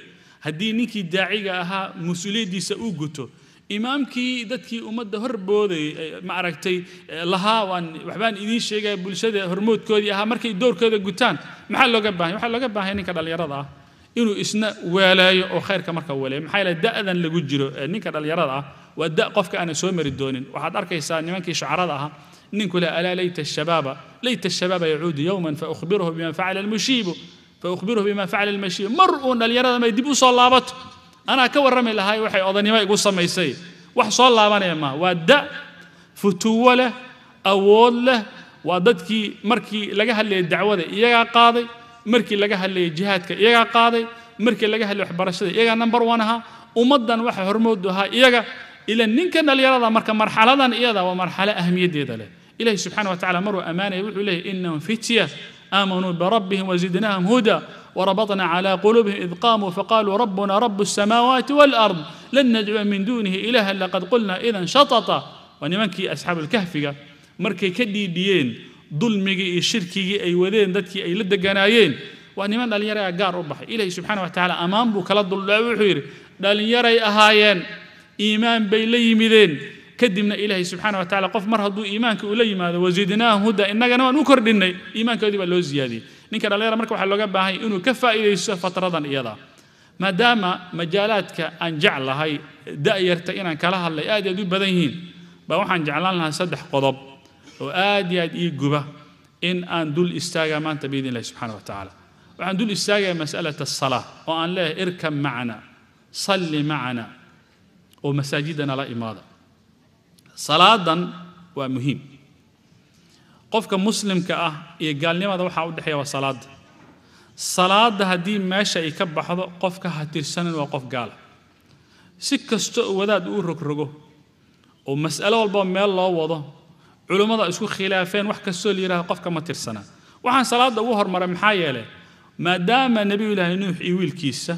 هدي نينك داعيها مسؤولية دي سأوجته إمامكي دتكي أمد هربودي معركتي لها وحبان إذن شيء بالشدة هرمود كودي ها مركي دور كذا قتان محل لو جبها هني كذا اليرضى إنه إسنا ولاي أو خير كمركب ولاي محل الداء ذن لجوجره هني كذا اليرضى والداء قفك أنا سومر الدونين وحد أركي سان يمكن شعرضها نقول ألا ليت الشباب يعود يوما فأخبره بما فعل المشيب بما فعل المشيب مرؤون اليرضى ما يدبوا صلابت أنا كور رمي لهاي وحي أظني ما يقول سميسي وحصل الله ما ما ودع فتوله أول له وضدكي مركي لجها اللي الدعوة يجا قاضي مركي لجها اللي جهاتك يجا قاضي مركي لجها اللي حبرشة يجا نمبر وانها ومدن وحي هرمودها يجا إلى إن كان اللي يرضى مرحلة إيضا ومرحلة أهمية ديدا له إلهي سبحانه وتعالى مروا أمانة يقول إليه إنهم فتية آمنوا بربهم وزدناهم هدى وربطنا على قلوبهم إذ قاموا فقالوا ربنا رب السماوات والأرض لن ندعو من دونه إلها لقد قلنا إذا شططا ونمنكي أصحاب الكهف مركي كدي ديين ظلمي الشركي أي ودين دتكي أي لدقنايين ونمن دل يرى قار ربح إلهي سبحانه وتعالى أمام بكلا الله وحير دل يرى أهايان إيمان بيلي مذين كدمنا إلهي سبحانه وتعالى قف مرهضوا إيمانك إلي ماذا وزدناه هدى إنك نكر ديني إيمانك يدي بالله زيادي ninka dhalinyarada marka waxa looga baahan yahay inuu ka faa'iideysto fatradan iyada maadaama majaalaadka aan jeclahay da'yarta inaan kala hadlay aad u badan yihiin ba waxaan jeclaan lahaa saddex qodob oo aad ii guba in aan dul istaaga maanta biidin Allah subhanahu wa ta'ala waxaan dul istaagay mas'alada as-salah oo aan leeyahay irkam macana salli macana oo masaajidana la imaada salaadan waa muhiim qofka muslimka ah iyo gaalnimada waxa u dhaxeeya waa salaada hadii meesha ay ka baxdo qofka hatirsanan waa qof gaal si kasto wadaad uu rogrogo oo mas'alo walba meel loo wado culimada isku khilaafeen wax kasto liiraha qofka ma tirsana waxaan salaada ugu hormaray maxaa yeelay maadaama nabi ilaahay nuux iyo wiilkiisa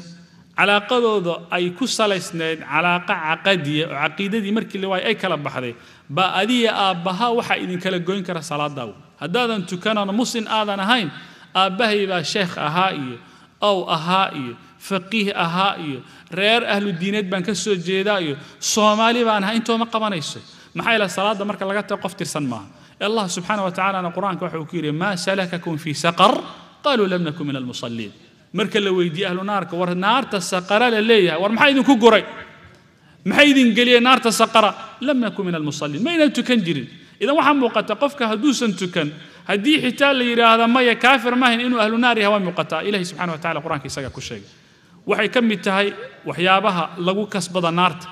calaaqadooda ay ku salaysneed calaaqa aqadiya oo aqeedadii markii la waayay ay kala baxday ba adiya aabaha waxa idin kala goyn kara salaada hadaadan tukanana muslim aadan ahayn aabahay ba sheekh ahaa iyo aw ahaa iyo faqih ahaa iyo reer ahlu diinad baan ka soo jeedaa iyo Soomaali baan ahaa intoo ma qabanayso maxay la salaada marka laga tago qof tirsan maaha الله سبحانه وتعالى أنا قرآن كوحي ما سلككم في سقر قالوا لم نكن من المصلين مركا لو يدي أهل نار ور نار تسقر لليها ور محايدن كوكوري محايدن قليا نار تسقر لم نكن من المصلين ما ينال تكنجرين إذا وحن موقتا قفك هدوسا تكن هدي حتال يرى هذا ما يكافر ما هن إنه أهل نار هوا موقتا إلهي سبحانه وتعالى قرآن كيساقا كل شيء waxay ka mid tahay waxyaabaha lagu kasbada naarta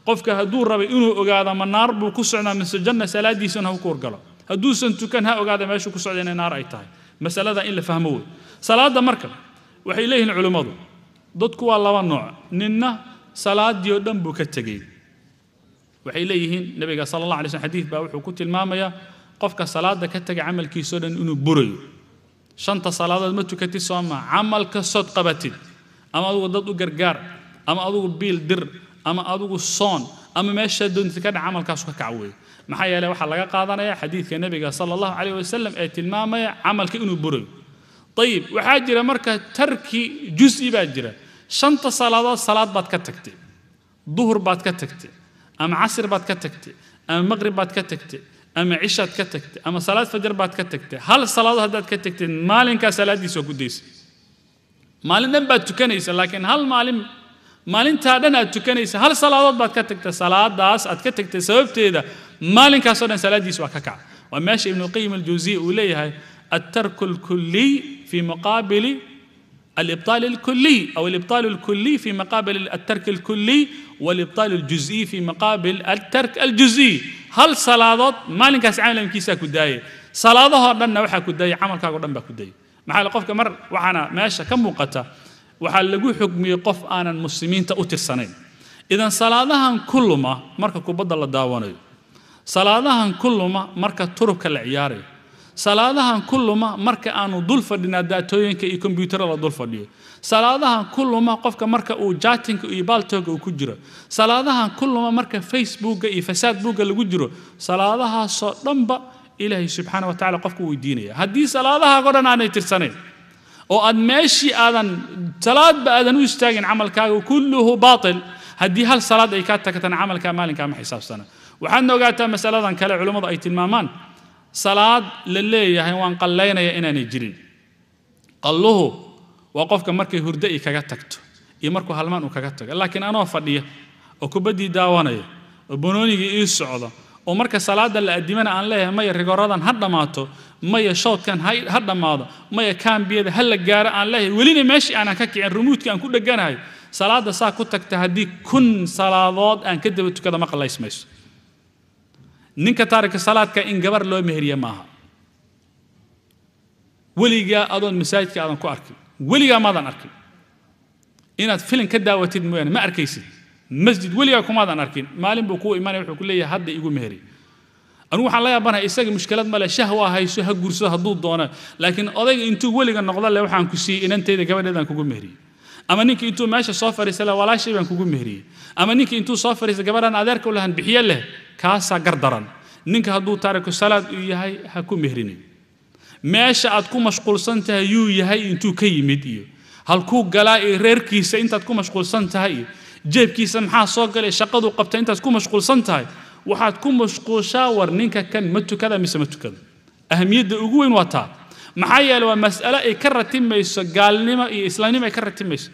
qofka haduu rabo inuu ogaado ma naar buu ku socdaa mise janna salaadiisana uu ku horgalo haduusan tukan ha ogaado meesha ku socdaa inay naar ay tahay masalada in la fahmo way salaada marka waxay leeyihiin culimadu dadku waa laba nooc ninna salaadii oo dhan buu ka tagay waxay leeyihiin nabiga sallallahu alayhi wasallam xadiis baa wuxuu ku tilmaamayaa qofka salaada ka tagay amalkiisa oo dhan inuu burayo shanta salaadood ma tukatid sooma amalka sod qabatid ama adigu dad u gargaar ama adigu biil dir ama adigu soon ama meesha doonta ka dhac amalkaas ka kacway maxaa yeelay waxa laga qaadanaya xadiiska nabiga sallallahu alayhi wasallam ee tilmaamaya amalka inuu burayo طيب waxa jira marka tarki juz'i baa jira shanta salaadood salaad baad ka tagtay duhur baad ka tagtay ama asr baad ka tagtay ama maghrib baad ka tagtay ama ishaad ka tagtay ama salaad fajr baad ka tagtay hal salaad hadaad ka tagtay maalinka salaadiisa ku deysay maalin dhan baad tukanaysa laakiin hal maalinta dhan aad tukanaysa hal salaadood baad ka tagtay salaadaas aad ka tagtay sababteeda maalinkaas oo dhan salaadiisa waa ka kac waa meesha ibn qayyim al-jawziyya uu leeyahay الترك الكلي في مقابل الإبطال الكلي أو الإبطال الكلي في مقابل الترك الكلي والإبطال الجزئي في مقابل الترك الجزئي هل صلاة ما لنك عامل كيسا كداية صلاة لنا وحا كداية عمل كاغو دنبا كداية محل قف كمر وحنا ماشا كم وقتا وحال لقو حكمي قف آنا المسلمين تأتي السنين إذن صلاة كل ما مركا كبضل الداواني صلاة كل ما مركا ترك العياري salaadahan kulluma marka aanu dul fadhina daatooyinka iyo kombiyuutarada dul fadhiyo salaadahan kulluma qofka marka uu chatting iyo baltog uu ku jiro salaadahan kulluma marka facebook iyo fasaadbuga lagu jiro salaadaha soo dhanba ilaahay subhanahu wa ta'ala qofku weydiinaya hadii salaadaha godan aanay tirsaneen oo aad meeshii aadan salaad baadan u istaagin amalkaaga kulluhu baatil hadii hal salaad ay ka tagtaan amalka maalinka ma xisaabsana waxaan ogaataa masaladan kale culimadu ay tilmaamaan salaad la leeyahay waan qalleynaya inaanay jirin qalluhu waa qofka markay hurdo ay kaga tagto iyo markuu halmaan uu kaga tago laakiin anoo fadhiya oo kubadii daawanaya oo banooniga ii socdo oo marka salaada la adimana aan leeyahay maya rigoradan ha dhamaato maya showdkan ha dhamaado maya kaambiyada ha la gaaro aan leeyahay welina meeshii aan ka kicin remote-ka aan ku dhaganahay salaada saa ku tagta hadii kun salaadood aan ka daba tukada ma qalaysmayso ninka taarika salaadka in gabar loo mehriyo maaha weliga adoon masaajidka aadan ku arkin weliga maadan arkin inaad filim ka daawatid mooyaan ma arkaysid masjid weliga kumaadan arkin maalin buu ku iimaanay wuxuu ku leeyahay hadda igu mehri anu waxaan la yaabanahay isaga mushkilad ma leh shahwa hayso ha guurso hadduu doono laakiin odayga intuu weliga noqdo le waxaan ku siiyey inantayda gabadheedaan kugu mehriyey ama ninkii intuu meesha soo fariisay walaashay baan kugu mehriyey ama ninkii intuu soo fariisay gabadhan adeerka u lahan bixiye leh kaasa gardaran ninka hadduu taariku salaad uu yahay ha ku mehrinin meesha aad ku mashquulsan tahay yuu yahay intuu ka yimid iyo halkuu galaa ee reerkiisa intaad ku mashquulsan tahay iyo jeebkiisa maxaa soo galay shaqadu qabtay intaad ku mashquulsan tahay waxaad ku mashquushaa war ninka kan ma tukada mise ma tukada ahamiyadda ugu weyn waa taa maxaa yeelay waa mas'alo ay ka ratimayso gaalnimo iyo islaamnimo ay ka ratimayso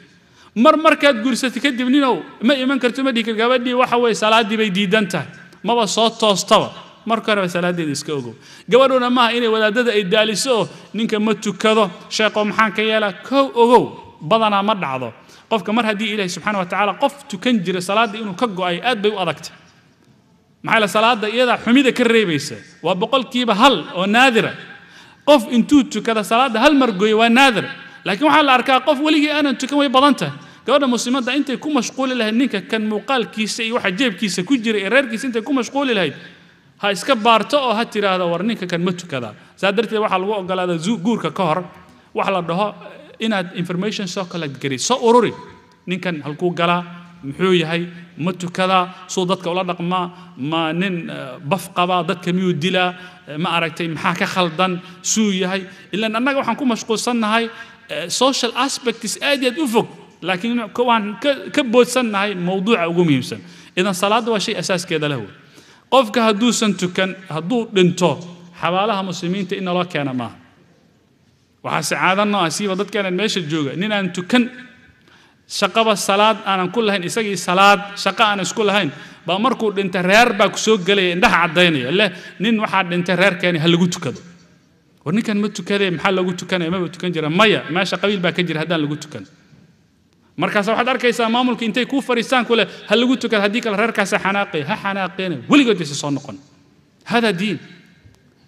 markaad guursatay kadib ninow ma iman karto ma dhigi gabadhii waxa way salaadii bay diidan tahay maba soo toostaba marka hore salaadeeda iska ogow gabadhuna maaha inay wadaadada ay daaliso ninka ma tukado sheeqo maxaan ka yeelaa kow ogow badanaa ma dhacdo qofka mar haddii ilaahay subxaanahu wa tacaala qof tukan jira salaada inuu ka go'ay aad bay u adagtay maxaa la salaada iyada xumida ka reebaysa waa boqolkiiba hal oo naadira qof intuu tukada salaada hal mar gooyo waa naadir laakiin waxaa la arkaa qof weligii aanan tukan way badan tahay gabadha muslimadda intay ku mashquuli lahayd ninka kan muuqaalkiisa iyo waxa jeebkiisa ku jira ee reerkiisa intay ku mashquuli lahayd ha iska baarto oo ha tiraahdo war ninka kan ma tukada saa darteed waxaa lagu ogolaadaa guurka ka hor waxa la dhaho inaad information soo kala gariso ururi ninkan halkuu galaa muxuu yahay ma tukada soo dadka ula dhaqmaa ma nin baf qaba dadka miyuu dilaa ma aragtay maxaa ka khaldan suu yahay ilaan annaga waxaan ku mashquulsannahay social aspects aad u fog laakiin waan ka boodsannahay mawduuca ugu muhiimsan idan salaada waa shay asaaskeeda leh qofka hadduusan tukan hadduu dhinto xabaalaha muslimiinta in naloo keena maaha waxaa sacaado noo ah siiba dadkeenan meesha jooga nin aan tukan shaqaba salaad aanan ku lahayn isagii salaad shaqo aan isku lahayn baa markuu dhintay reer baa ku soo gelaya indhaha caddaynaya leh nin waxaa dhintay reerkeeni ha lagu tukado war ninkan ma tukadee maxaa lagu tukanaya maba tukan jira maya meesha qabiil baa ka jira haddaan lagu tukan markaas waxaad arkaysaa maamulka intay kuu fariistaan ku leh ha lagu tukado haddii kale reerkaasa xanaaqaya ha xanaaqeena weligood isa soo noqon hada diin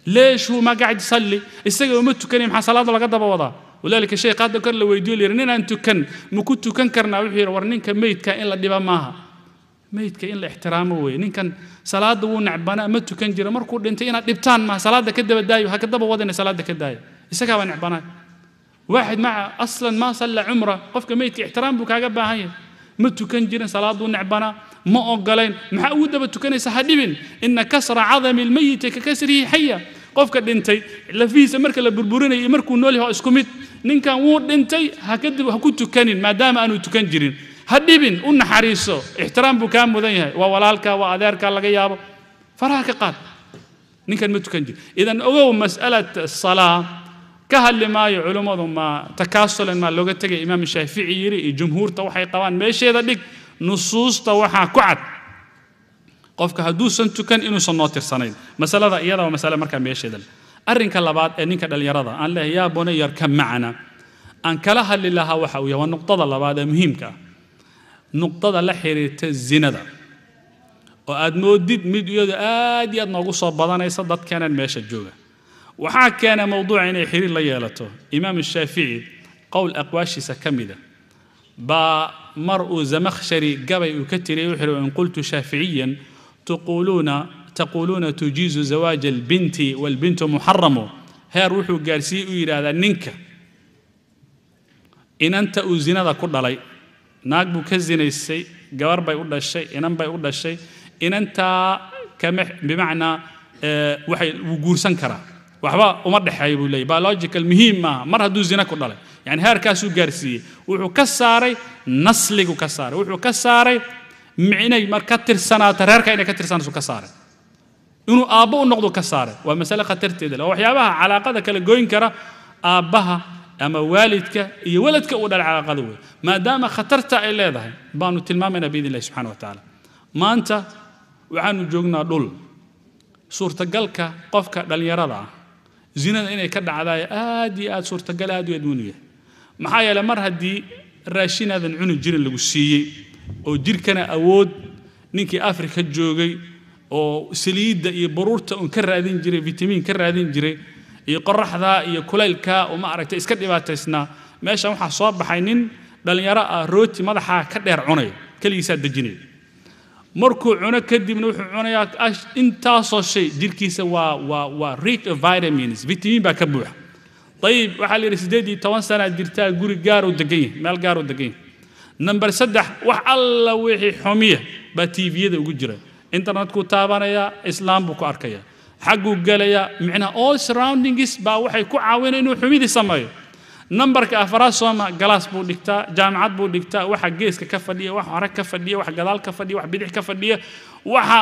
ليش هو ما قاعد يصلي يستجيب ومت كان مع صلاة ولا قد بوضع ولذلك الشيء قاد ذكر له ويديو لي رنين أنتو كان مكنتو كان كرنا وحير ورنين كان ميت كان إلا دبا معها ميت كان إلا احترامه وين كان صلاة ونعبنا مت كان جرا مركود أنت هنا دبتان مع صلاة كده بداية وهكذا بوضع صلاة كده يستجيب ونعبنا واحد مع أصلا ما صلى عمره قف كميت احترام بك عجب هاي مت كان جرا صلاة ونعبنا ما أقلين محاودة بتكني سحدبن إن كسر عظم الميت ككسره حية قفك دنتي لفيس مرك لبربورين يمركوا نولي هو اسكميت نين كان وود دنتي هكذا هكنت تكنين ما دام أنو تكنجرين هدبن أن حريصه احترام بكام مذيه وولالك وأذارك الله جيابه فراك قاد نين كان متكنجر إذا أول مسألة الصلاة كهل ما يعلم ما تكاسل ما لغة تجي إمام الشافعي يري جمهور توحي قوان ماشي هذا ديك نصوص توحى كعد قفك هدوس أنت كان إنه صناطر سنين مسألة ذا ومسألة مركب ماشي ذا أرنك الله بعد إنك دل يرضى أن له يا بني يركب معنا أن كلها لله وحوية والنقطة الله بعد مهمك نقطة لحيرة الزنا ذا وأدمودد مديود آدي نقص بدنا يصدق كان ماشي الجوجة وحاك كان موضوع إنه حير الله يالته إمام الشافعي قول أقواشي سكمدة با مرء زمخشري قبل يكتر يحر وإن قلت شافعيا تقولون تجيز زواج البنت والبنت محرم هي روح قارسي إلى ننك إن أنت أزنا ذا كل علي ناقب كزنا الشيء جوار بيقول الشيء إن بيقول الشيء إن أنت كمح بمعنى وحي وجور سنكرة وحبا ومرد حي بقول لي biological مهمة مرة دو زنا كل علي يعني هاركاسو قارسي وحو كساري نسلك وكساري وحو كساري معني مركتر سنة ترارك إنك كتر سنة كساري إنه أبوه نقضوا كساري ومسألة خطرت ده لو حيابها علاقة كلا جوين كرا أبها أما والدك يولدك ولا العلاقة ذوي ما دام خطرت إلى ذا بانو تلمامنا بإذن الله سبحانه وتعالى ما أنت وعنو جوجنا دول صورة قلك قفك دليرضع زين إني كدع على آدي صورة قل آدي يدونيه maxaa mar hadii raashinadan cunu jirin lagu siiyay oo jirkana awood ninkii Afrika joogay oo saliida iyo baruurta uu ka raadin jiray vitamin ka raadin jiray iyo qorraxda iyo kulaylka oo ma aragtay iska dhibaataysna meesha waxa soo baxay nin dhalinyaro ah rooti madaxa ka dheer cunay kaliisa dajinay markuu cuno kadibna wuxuu cunayaa intaas oo shay jirkiisa waa rich of vitamins vitamin ba ka buuxa طيب وحال رسيدي 10 سنة جرتا غوري غارو دغين مال غارو دغين نمبر 3 wax alla wixii xumiye ba TV-yada ugu jira internet ku taabanaya islaam buu ku arkaya xagu galaya macna all surroundings ba waxay ku caawinayaan inuu xumidi sameeyo numberka afraad sooma galaas buu dhigtaa jaamacad buu dhigtaa waxa geeska ka fadhiya wax hore ka fadhiya wax gadaal ka fadhiya wax bidix ka fadhiya waxa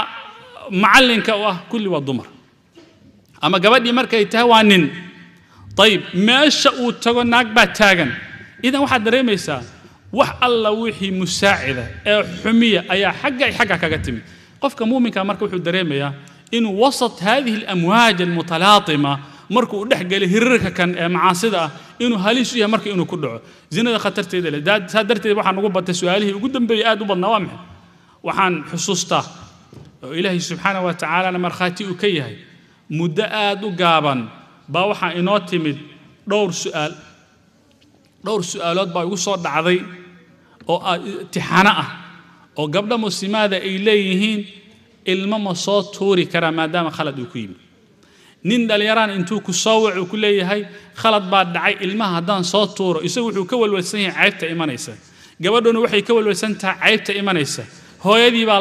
macalinka ah kulli waa dumar ama gabadhii markay tahay waa nin طيب ماشى وتجو ناق بتاعن إذا واحد دريميسا وح الله وحي مساعدة حمية أي حاجة كجتمي قف كمؤمن كمركو حد دريميا إنه وسط هذه الأمواج المتلاطمة مركو دحق له هرك كان معاصدة إنه هاليش يا مركو إنه كله زين خطرت إذا ده صدرت واحد نقول بتسؤاله وقدم بيئات وبالنوامح وحن حصوصته إلهي سبحانه وتعالى أنا مرخاتي وكيه مدة وجابا baa waxa inoo timid dhowr su'aalood baa ugu soo dhacday oo imtixaano ah oo gabdha muslimaada ay leeyihiin ilmo ma soo tuuri kara maadaama khalad uu ku yimid nin dhalinyaraan intuu ku soo wacu ku leeyahay khalad baa dhacay ilmaha haddaan soo tuuro isagu wuxuu ka walwalsan yahay ceebta imanaysa gabadhuna waxay ka walwalsan tahay ceebta imanaysa hooyadii baa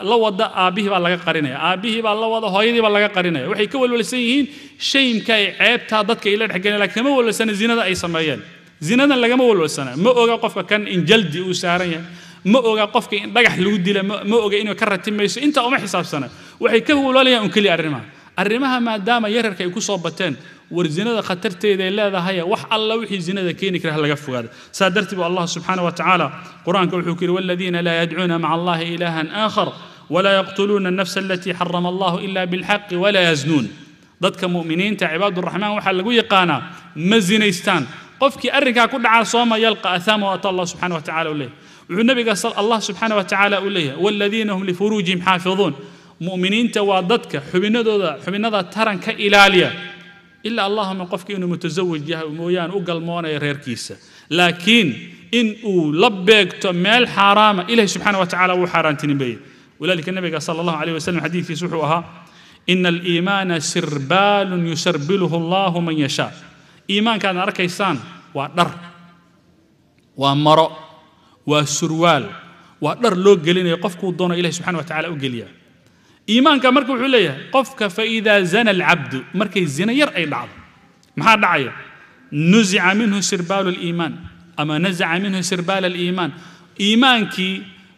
la wada aabihii baa laga qarinaya aabihii baa la wada hooyadii baa laga qarinaya waxay ka walwalsan yihiin shaymka ay ceebta dadka ila dhaxgalay laakiin ma walwalsan zinada ay sameeyeen zinadan laga ma walwalsana ma oga qofka kan in jaldi uu saaran yahay ma oga qofka in dhagax lagu dila ma oga inuu ka ratimayso inta uma xisaabsana waxay ka walwalayaan kaliya arrimaha arrimaha maadaama yararka ay ku soo bateen war zinada khatarteeda ay leedahay wax alla wixii zinada keeni kara laga fogaado saadartii Allah subhanahu wa ta'ala quraanka wuxuu kiri walladina la yad'una ma'a Allah ilahan akhar ولا يقتلون النفس التي حرم الله إلا بالحق ولا يزنون ضدك مؤمنين عباد الرحمن وحال لقوا يقانا مزينيستان قفك أركا كل عصوما يلقى أثامه وأتى الله سبحانه وتعالى إليه والنبي قال الله سبحانه وتعالى إليه والذين هم لفروجهم حافظون مؤمنين توادتك حبنا ذا ترن كإلالية إلا اللهم قفك إنه متزوج ويان أقل مونا يرير كيسة لكن إن لبك تمال حرام إليه سبحانه وتعالى وحرام تنبيه ولذلك النبي صلى الله عليه وسلم حديث في سحوها إن الإيمان سربال يسربله الله من يشاء إيمان كان أركيسان ودر ومرء وسروال ودر لو قلنا يقفك ودون إليه سبحانه وتعالى أقليا إيمان كان مركب عليه قفك فإذا زنى العبد مركب الزنا يرأي بعض ما دعية نزع منه سربال الإيمان أما نزع منه سربال الإيمان إيمانك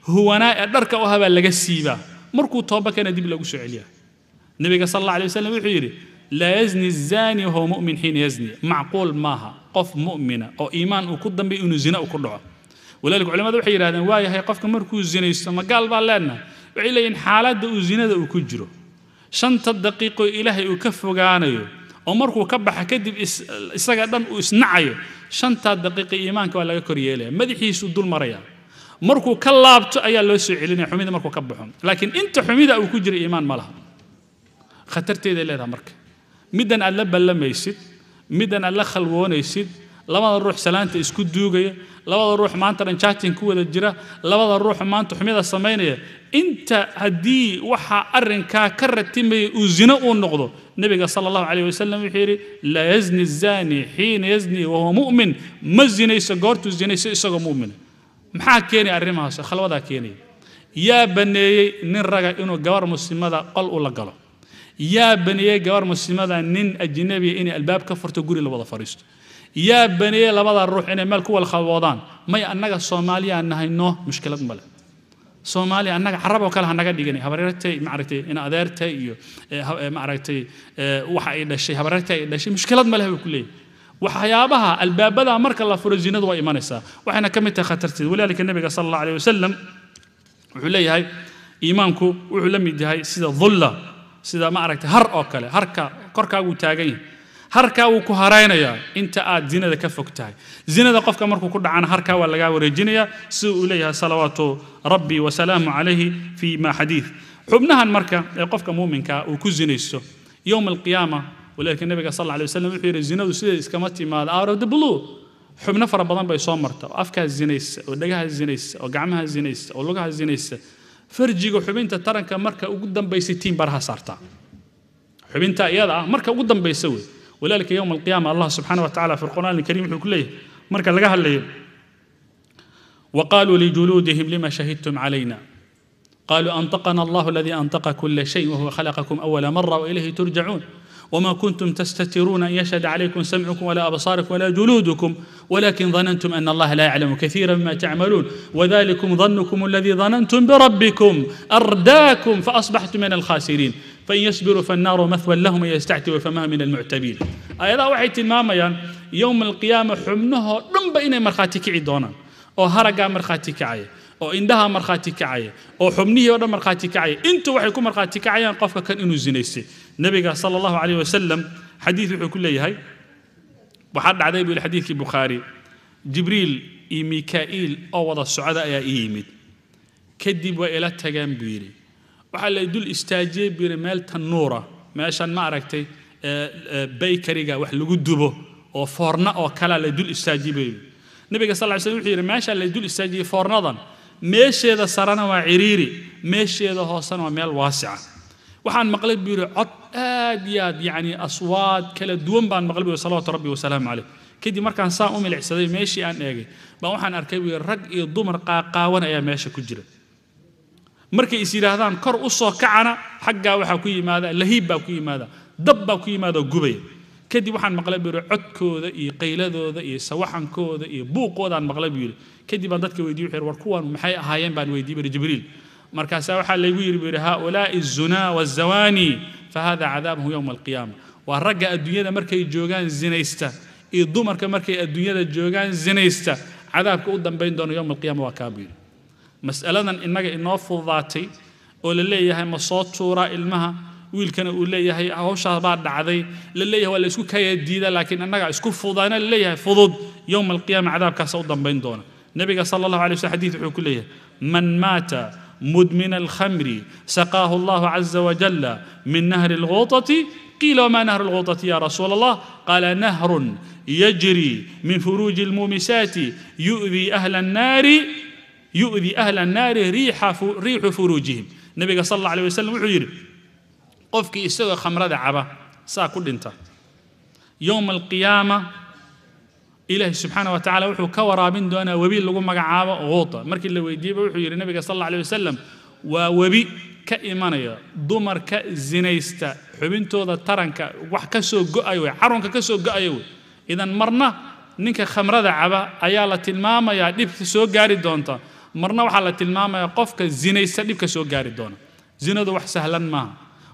هو أنا أدرك وهذا اللي جسيبه مركو توبة كان دي بلغو سعليا النبي صلى الله عليه وسلم يقول لا يزني الزاني وهو مؤمن حين يزني معقول ماها قف مؤمنة أو إيمان وقدم بإنه زنا وكله ولذلك علماء ذو حير هذا وايا هي قفك مركو الزنا يسمى قال بالله وعلي إن حالات الزنا ذو كجرو شنت الدقيق إلهي وكف وقانيو ومركو كبح كدب إسقاطا وإسنعيو شنت الدقيق إيمانك ولا كوريالي مدحي سدول مريا markuu ka laabto ayaa loo soo celinaya xumida markuu ka baxo laakiin inta xumida uu ku jiro iimaan ma laha khatarteeda leedahay marka midan alla ballamaysid midan alla khalwoonaysid labada ruux salaanta isku duugaya labada ruux maanta dhan chatting ku wada jira labada ruux maanta xumida sameynaya inta hadii waxa arrinka ka ratimay uu zina uu noqdo nabiga sallallahu alayhi wasallam wuxuu yiri la yazni zani hiina yazni wa huwa mu'min mazinaysa goortu zinaysa isagoo mu'min maxaa keenay arrimahaas khalwada keenay yaa baneeyay nin raga inuu gabar muslimada qol u la galo yaa baneeyay gabar muslimada nin ajnabi in albaab ka furto guri la wada fariisto yaa baneeyay labada ruux inay meel ku wal khalwadaan may annaga Soomaaliya anahayno mushkilad male Soomaaliya annaga carab oo kale hanaga dhiganay habareertay ma aragtay in adeertay iyo ma aragtay waxa ay dhashay habareertay ay dhashay mushkilad male ku leeyahay waxyaabaha albaabada marka la furo zinadu way imanaysaa waxayna kamid tahay khatarteed walaalka nabiga sallallahu alayhi wasallam wuxuu leeyahay iimaanku wuxuu la mid yahay sida dhulla sida ma aragtay har oo kale harka korkaagu taagan yahay harka uu ku hareynaya inta aad zinada ka fogtahay zinada qofka markuu ku dhacana harka waa laga wareejinaya si uu leeyahay salawaatu rabbi wa salaamu alayhi fi ma hadith xubnahan marka ee qofka muuminka uu ku zinaysto يوم القيامة ولكن النبي صلى الله عليه وسلم يقول الزنا وسيد إسكامتي ما out of the blue حب نفر بدن بيصوم مرته وأفكار الزنيس ودجاها الزنيس وقعمها الزنيس ولقها الزنيس فرجي وحبين ترى كمركة وقدام بيستين برها صارتا حبين تأييدا مركة وقدام بيسوي ولذلك يوم القيامة الله سبحانه وتعالى في القرآن الكريم كله مركة لقاها اللي وقالوا لجلودهم لما شهدتم علينا قالوا أنطقنا الله الذي أنطق كل شيء وهو خلقكم أول مرة وإليه ترجعون وما كنتم تستترون أن يشهد عليكم سمعكم ولا أبصاركم ولا جلودكم ولكن ظننتم أن الله لا يعلم كثيرا مما تعملون وذلكم ظنكم الذي ظننتم بربكم أرداكم فأصبحتم من الخاسرين فإن يصبروا فالنار مثوى لهم يستعتبوا فما من المعتبين أيضا وحيت الماما يوم القيامة حمنه رم بين مرخاتك عدونا أو هرقا مرخاتك عيه oo indhaha marxaati kacay oo xubnihii oo dhan marxaati kacay intu waxay ku marxaati kacayaan qofka kan inuu zinaystay nabiga sallallahu alayhi wasallam xadiis wuxuu ku leeyahay waxa dhacday bil xadiiskii bukhari jibriil iyo mikaa'il oo wada socda ayaa yimid kadib way ila tagaan biiri waxa la dul istaajiyay biiri meel tanuura meeshan ma aragtay baykariga wax lagu dubo oo foorna oo kala la dul istaajiyay nabiga sallallahu alayhi wasallam wuxuu yiri meesha la dul istaajiyay foornadan meesheeda sarana waa ciriiri meesheeda hoosana waa meel waasica waxaan maqlay biiro cod aad yaad yani aswaad kala duwan baan maqlay biiro salaatu rabbi wa salaamu alayhi kadib markaan saa u milicsaday meeshii aan eegay baan waxaan arkay biiro rag iyo dumar qaaqaawan ayaa meesha ku jira markay is yiraahdaan kor u soo kacana xagga waxa ku yimaada lahiib baa ku yimaada dab baa ku yimaada gubay kadib waxaan maqlay biiro codkooda iyo qayladooda iyo sawaxankooda iyo buuqooda aan maqlay biiro kadib aan dadka weydiiyay war kuwan maxay ahaayeen baan weydiiyay jibriil markaas waxa la igu yiri biiro haulaa az-zuna waz-zawani فهذا عذابه يوم القيامة والرجع الدنيا مركي جوجان زنيستا الضمر كمركي الدنيا جوجان زنيستا عذابك قدام بين دون يوم القيامة وكابين مسألة إنه فضاتي ولليه مصوت صورة المها wiilkana uu leeyahay hawsha baa dhacday la leeyahay waa la isku kaya diida laakiin annaga isku fudaana la leeyahay fudud yawm alqiyaama cadaabkaas u dambayn doona nabiga sallallahu alayhi wasallam xadiis wuxuu ku leeyahay man mata مدمن الخمر سقاه الله عز وجل من نهر الغوطة قيل وما نهر الغوطة يا رسول الله قال نهر يجري من فروج المومسات يؤذي أهل النار ريح فروجهم النبي صلى الله عليه وسلم وحير qofkii isagoo khamrada caba saa ku dhinta yawm alqiyaama ilaahi subxaanahu wa tacaala wuxuu ka waraabin doonaa webi lagu magacaabo quuta markii la weydiiyeyba wuxuu yidhi nabiga sal alla alayh wasalam waa webi ka imanaya dumarka zinaysta xubintooda taranka wax ka soo go'ayo wey xarunka ka soo go'ayo wey idan marna ninka khamrada caba ayaa la tilmaamayaa dhibka soo gaari doonta marna waxaa la tilmaamayaa qofka zinaysta dhibka soo gaari doona zinadu wax sahlan maaha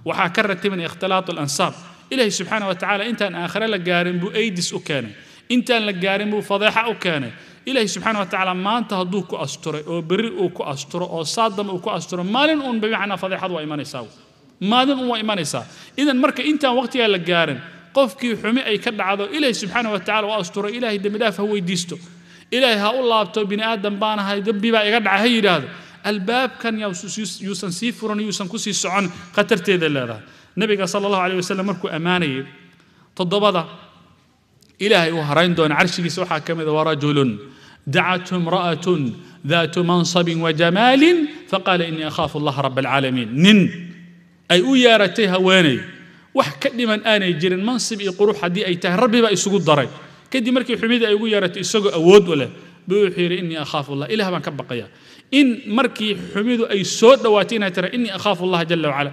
waxaa ka ratibin ikhtilaat al-ansaab ilaahi subxaanahu wa tacaala intaan aakhire la gaarin buu aydis u keenay intaan la gaarin buu fadeexa u keenay ilaahi subxaanahu wa tacaala maanta hadduu ku asturay oo berri uu ku asturo oo saadam uu ku asturo maalin uun bimacnaa fadeexadu waa imanaysaa maalin uun waa imanaysaa idan marka intaan waqtigaa la gaarin qofkii xumi ay ka dhacdo ilaahi subxaanahu wa tacaala u asturo ilaahay dembi dhaaf ha weydiisto ilaahay ha u laabto bini aadam baan ahay dembi baa iga dhacay ha yidhaahdo الباب كان يوسن سيفرن يوسن كسي سعون قترت ذا الله النبي صلى الله عليه وسلم مركو أماني تضبضا إلهي وهرين دون عرشي سوحا كمذا ورجل دعته امرأة ذات منصب وجمال فقال إني أخاف الله رب العالمين أي أيارتها ويني وحكدي من آني جيرن منصب يقروح حدي أي تهربي بقى يسوق الضري كدي مركي حميدة أي أيارتي يسوق أود ولا بوحير إني أخاف الله إله ما كبقيا إن مركي حميدو أي صوت دواتينا ترى إني أخاف الله جل وعلا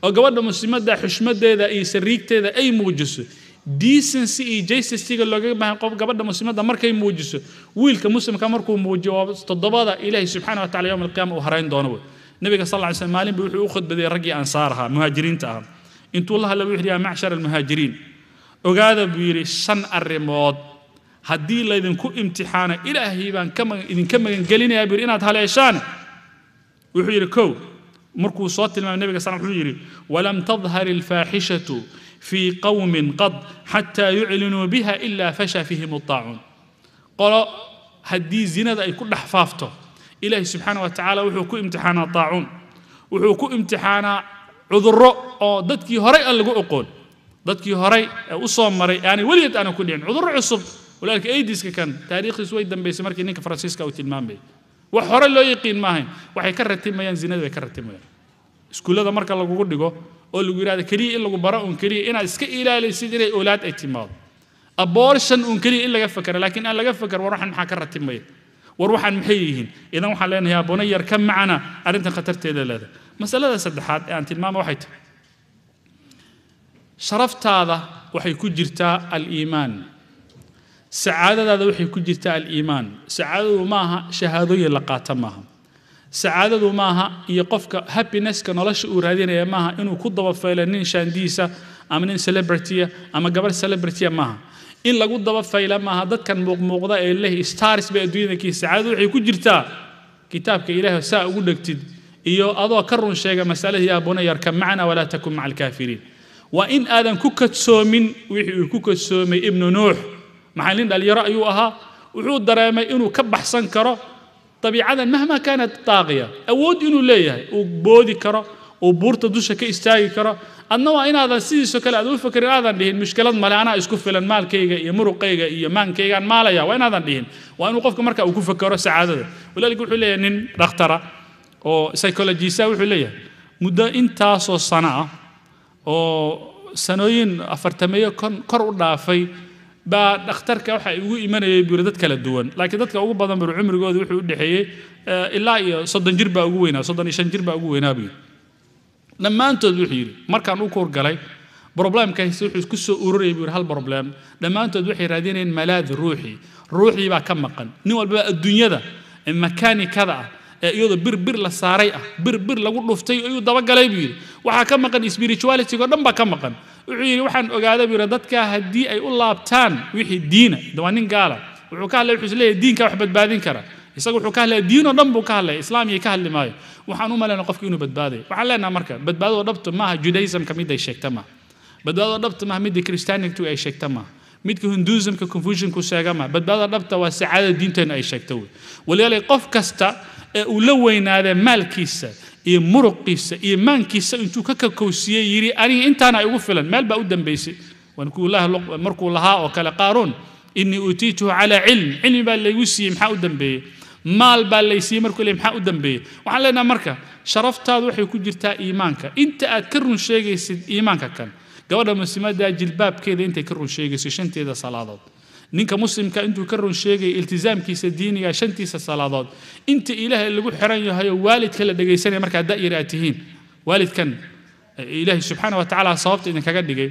أو قبل مسلمات ده حشمت ده أي سريك ده أي موجس decency أي justice تيجي لو قبل مسلمات ده مركي موجس ويل كمسلم كمركو موجس تضبط إلهي سبحانه وتعالى يوم القيامة وهرين دونه النبي صلى الله عليه وسلم مالين بيروح يأخذ بدي رجع أنصارها مهاجرين تاهم إنتوا الله لو يحري معشر المهاجرين وقاعد بيري شن الرماد haddii laydinku imtixaana ilaahay baan idinka magangelinayaa bir inaad haleeshaan wuxuu yidhi kow markuu soo tilmaamay nabiga sal wuxuu yidhi walam tadhar alfaaxishatu fii qawmin qad xataa yuclinuu biha ilaa fasha fihim الطaacuun qolo haddii zinada ay ku dhex faafto ilaahay subxaana wa tacaala wuxuu ku imtixaanaa طaacuun wuxuu ku imtixaanaa cudurro oo dadkii horay aan lagu oqoon dadkii horay ee u soo maray aanay weligeed aanan ku dhicin cudurro cusub ولكن أيديس كان تاريخ سويد دم بيسمر كنيك فرانسيسكا وتلمان بي وحرر لو يقين ماهن وحي كرتي ما ينزينه ويكرتي ما سكول هذا مركز لو قول دقو أو لو يراد كري إلا براء كري إن إسك إلى لسيدري أولاد اعتماد أبورشن كري إلا جفكر لكن أنا جفكر وروح عن حكرتي ما وروح عن محييهن إذا وحلين يا بني يركب معنا أنت خطرت هذا مسألة سدحات يعني تلمان واحد شرفت هذا وحي كجرتا الإيمان سعادة هذا وحي كجرتا الإيمان سعادة معها شهادة لقاتا معها سعادة معها يقفك happiness كنلاش أورادين يا معها إنه كده بفايلين شانديسا أما نين celebrity أما قبل celebrity معها إن لقود ده بفايلة معها ده كان مقضى إله stars بأدوينه كي سعادة وحي كجرتا كتاب كإله ساء أقولك تد إيو أضع كرر شيء مسألة يا بني يركب معنا ولا تكن مع الكافرين وإن آدم كوكت سومن وحي كوكت سومي ابن نوح محلين اللي رأيوها وعود درامي إنه كبح سنكره طبيعة مهما كانت طاغية أود إنه ليه وبودي كره وبورت دوشة كإستاجي كره النوع إن هذا سيد سكال أدو فكر هذا اللي المشكلة ما أنا إسكوف في المال كيجا يمر كيجا يمان كيجا مالا يا وين هذا اللي وأنا وقفك مركا وكوف كره سعادة ولا يقول حليه إن دكتورة أو سايكولوجي سوي حليه مدة أنت صو صناعة أو سنوين أفرتمية كرر في با دكتورك waxa ugu imanayay buuradad kala duwan laakiin dadka ugu badan bar umrigooda wuxuu u dhaxeeyay ilaa iyo 30 jir baa ugu weynaa 35 jir baa ugu weynaa bi dhamaantood wuxuu yiri markaan uu koor galay problemkaasi wuxuu isku soo ururiyay buur hal problem dhamaantood waxay raadinayeen malaad ruuxi baa ka maqan nin walba adduunyada makaani kada iyadoo bir la saaray ah bir lagu dhuftay ayuu dabagalay buu yidhi waxaa ka maqan spirituality oo dhan baa ka maqan wuxuu yidhi waxaan ogaaday buu yidhi dadka haddii ay u laabtaan wixii diina waa nin gaala wuxuu ka hadlay wuxuu isleeyahay diinka wax badbaadin kara isagu wuxuu ka hadlaya diin oo dhan buu ka hadlaya islaam iyo ka hadli maayo waxaan u malaynaa qofku inuu badbaaday waxaan leenahay marka badbaadada dhabta maaha judaism ka mid ay sheegta maaha badbaadada dhabta maaha midda christianity ay sheegta maaha midka hinduismka confusionku sheega maaha badbaadada dhabta waa sacaadada diinteena ay sheegta wey walaalay qof kasta ee uu la weynaada maalkiisa iyo muruqiisa iyo maankiisa intuu ka kakowsiyey yiri aniga intaana ay ugu filan meel baa u dambeysay markuu lahaa oo kale qaaruun inni utiituhu calaa cilmi baa laygu siiyey maxaa u dambeeyey maal baa laysiiyey markuu leeyahay maxaa u dambeeyey waxaan leenahay marka sharaftaadu waxay ku jirtaa iimaanka inta aad ka run sheegaysid iimaanka kan gabadha muslimadda jilbaabkeeda intay ka run sheegayso shanteeda salaadood ninka muslimka intuu ka run sheegay iltizaamkiisa diiniga shantiisa salaadood inta ilaahay lagu xiran yahay oo waalidka la dhageysanaya marka da'yar aad tihiin waalidkan ilaahay subxaanahu wa tacaala sababta idinkaga dhigay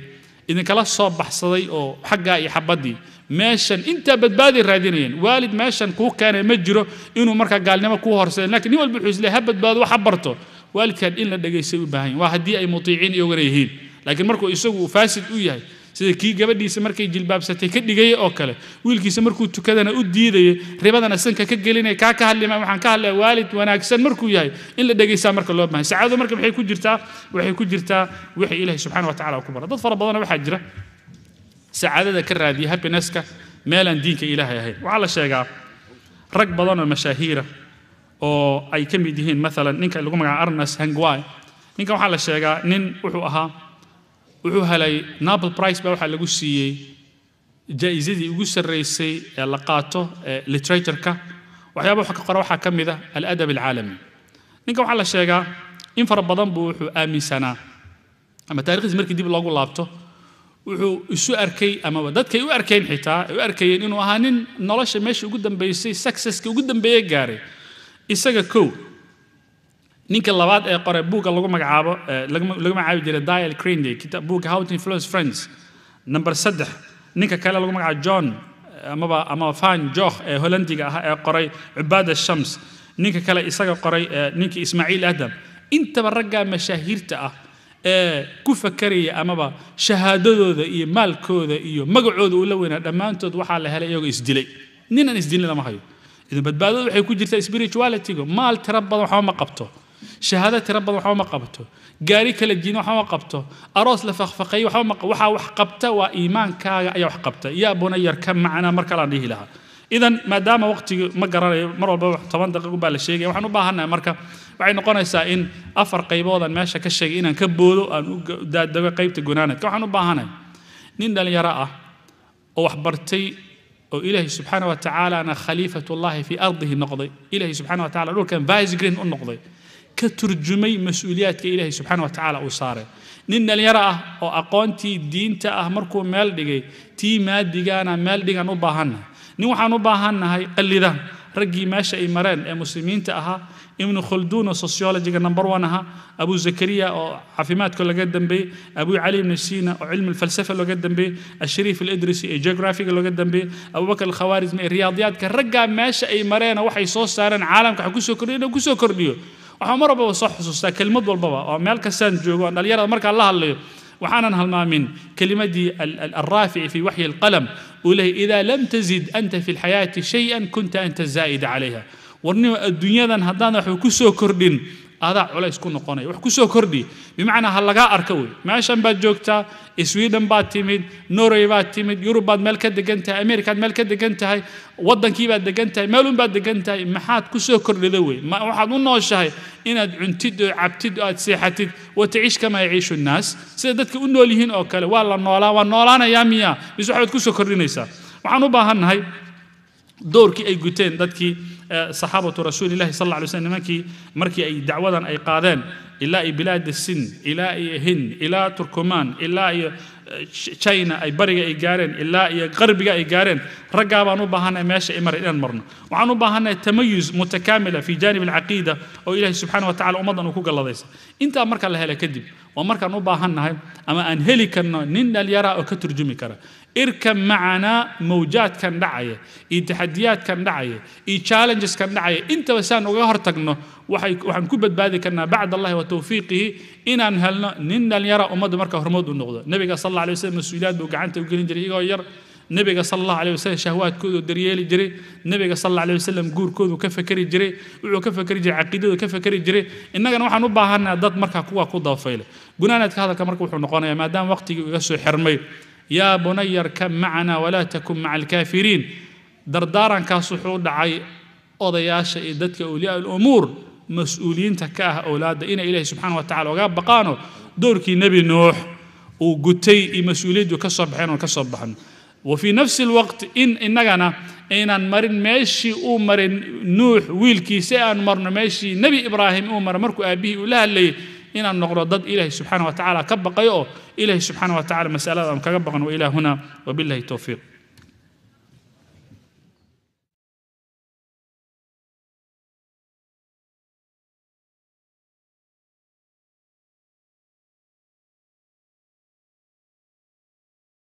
idinkala soo baxsaday oo xaggaa iyo xabadii meeshan inta badbaadi raadinayeen waalid meeshan kuu keenay ma jiro inuu marka gaalnimo ku horseeyo laakiin nin walba wuxuu isleeyahay badbaado waxa barto waalidkan in la dhageystay u baahan waa haddii ay mutiiciin iyo wareeyihiin laakiin markuu isagu faasid u yahay sida kii gabadhiisa markay jilbaabsatay ka dhigay oo kale wiilkiisa markuu tukadana u diidayay ribadana sanka ka gelinay ka hadlima waxaan ka hadlay waalid wanaagsan markuu yahay in la dhageysaa marka loo baahan saacado marka waxay ku jirtaa wixii ilaahay subxaanahu wa tacaala ku baray dad fara badan waxa jira saacadada ka raadiya happinesska meelaan diinka ilaahay ahayn waxaa la sheegaa rag badan oo mashaahiira oo ay ka mid yihiin maalan ninka lagu magacaabo Ernest Hemingway ninka waxaa la sheegaa nin wuxuu helay Nobel Prize baa waxaa lagu siiyey jaa'isadii ugu sarreysay ee la qaato literature-ka waxyaabo waxa ka qora waxaa ka mid ah al-adab al-caalami ninka waxaa la sheegaa in fara badan buu wuxuu aaminsanaa ama taariikhdiisa markii dib loogu laabto wuxuu isu arkay ama dadkay u arkeen xitaa u arkayeen inuu ahaa nin nolosha meesha ugu dambeysay successka ugu dambeeyay gaaray isaga kow ninka labaad ee qoray buugga lagu magacaabo jiray Dale Carnegie buugga How to Influence Friends number 3 ninka kale lagu magacaabo John ama Van Gogh ee Hollandiga ah ee qoray Cibaada Shams ninka kale isaga qoray ninka Ismaaciil Adam intaba ragga mashaahiirta ah ee ku fakaraya amaba shahaadadooda iyo maalkooda iyo magacooda uu la weynaa dhammaantood waxaa la helay iyagoo isdilay ninaan isdilin lama hayo idan badbaadadu waxay ku jirtaa spirituality-ga maal tira badan waxba ma qabto shahaado tira badan waxba ma qabto gaari kala jiin waxba ma qabto aroos la faqfaqay waxba ma waxa wax qabta waa iimaankaaga ayaa wax qabta yaa bunayar ka macna marka la dhihi lahaa idan maadaama waqtiga ma garanayo mar walba 10 daqiiqo baa la sheegay waxaan u baahanahay marka waxay noqonaysaa in 4 qayboodan meesha ka sheegay inaan ka boodo aan u daadago qaybta gunaanadka waxaan u baahanahay nin dhalinyaro ah oo wax bartay oo ilaahay subxaanahu wa tacaala ana khaliifatullahi fi ardihi noqday ilaahay subxaanahu wa tacaala dhulkan vice green u noqday ka turjumay mas'uuliyaadka ilaahay subxaanahu wa tacaala uu saaray nin dhalinyaro ah oo aqoontii diinta ah markuu meel dhigay tii maadigana meel dhigan u baahanahay nin waxaan u baahanahay qalidan raggii meesha ay mareen ee muslimiinta ahaa ibn khaldun oo sociology-ga number 1 ahaa abu zakariya oo caafimaadka laga dambeeyay abu ali ibn sina oo cilmi falsafa laga dambeeyay ashrif al-idrisi ee geography laga dambeeyay abu bakr al-khawarizmi ee riyaadiyadka ragga meesha ay mareen waxay soo saareen caalamka waxa ku soo kordhiyo waxaan mar walba soo xusuustaa kelmad walbaba oo meel kastaan joogo dhalinyarada marka la hadlayo وحنا هالمامين كلمة الرافع في وحي القلم وله إذا لم تزد أنت في الحياة شيئا كنت أنت الزائد عليها ورني الدنيا ذا هذانا حكوسو كردين هذا ولا يسكون قناي وحكوسو كردي بمعنى هاللقاء أركوي ما عشان بجوكتا سويدن بات تيمد نوري بات تيمد يوروب بات ملك دقنتها أمريكا ملك دقنتها وضن كي بات دقنتها مالون بات دقنتها ما حد كوسو كرد ذوي ما واحد من الشهي إن عنتد عبتد سيحتد وتعيش كما يعيش الناس سيدتك إنه لهن أكل والله نولا ياميا بس واحد كوسو كردينيسا وحنو باهن هاي دوركي أي قتين دتكي صحابة رسول الله صلى الله عليه وسلم مركي أي دعوة أي قادان إلى بلاد السن إلى هند إلى تركمان إلى china ay bariga ay gaareen ilaa iyo qarbiga ay gaareen raggaa baan u baahannahay meesha ay maray inaan marno waxaan u baahannahay tamayuz mutakaamila fi jaanib alcaqiida oo ilaahay subxaana wa tacala ummaddan uu ku galladaysa intaa marka la hela kadib waa markaan u baahannahay ama aan heli karno nin dhalinyara oo ka turjumi kara irkab macanaa mawjaadkan dhacaya iyo taxadiyaadkan dhacaya iyo challengeskan dhacaya intaba saan uga hortagno waxaan ku badbaadi karnaa bacd allahi wa tawfiiqihi inaan helno nin dhalinyara ummadda marka hormood u noqdo nabiga sal alla alay wasallam mas-uuliyaad buu gacanta u gelin jiray iyagoo yar nabiga sal allahu alay wasallam shahwaadkoodu daryeeli jiray nabiga sal alla alay wasallam guurkoodu ka fakeri jiray wuxuu ka fakeri jiray caqiidadu ka fakeri jiray innagana waxaan u baahanaa dad markaa kuwa ku dabafayle gunaanaadka hadalka marka wuxuu noqonayaa maadaama waqtigii iga soo xirmay yaa bunaya arkab macana walaa takun maca alkaafiriin dardaarankaas wuxuu dhacay odayaasha iyo dadka awliyaa alumuur mas-uuliyiinta ka ah awlaadda inay ilaahay subxaana wa tacala oga baqaano doorkii nebi nuux uu gutay iyo mas-uuliyaddu ka soo baxeen oo ka soo baxno وفي نفس الوقت إننا مرن ماشي مرن نوح ويلكي سأن مرن ماشي نبي إبراهيم أمر مركو أبيه ولا اللي إن النقر ضد إله سبحانه وتعالى كبقى إله سبحانه وتعالى مسألة كبقى وإلى هنا وبالله التوفيق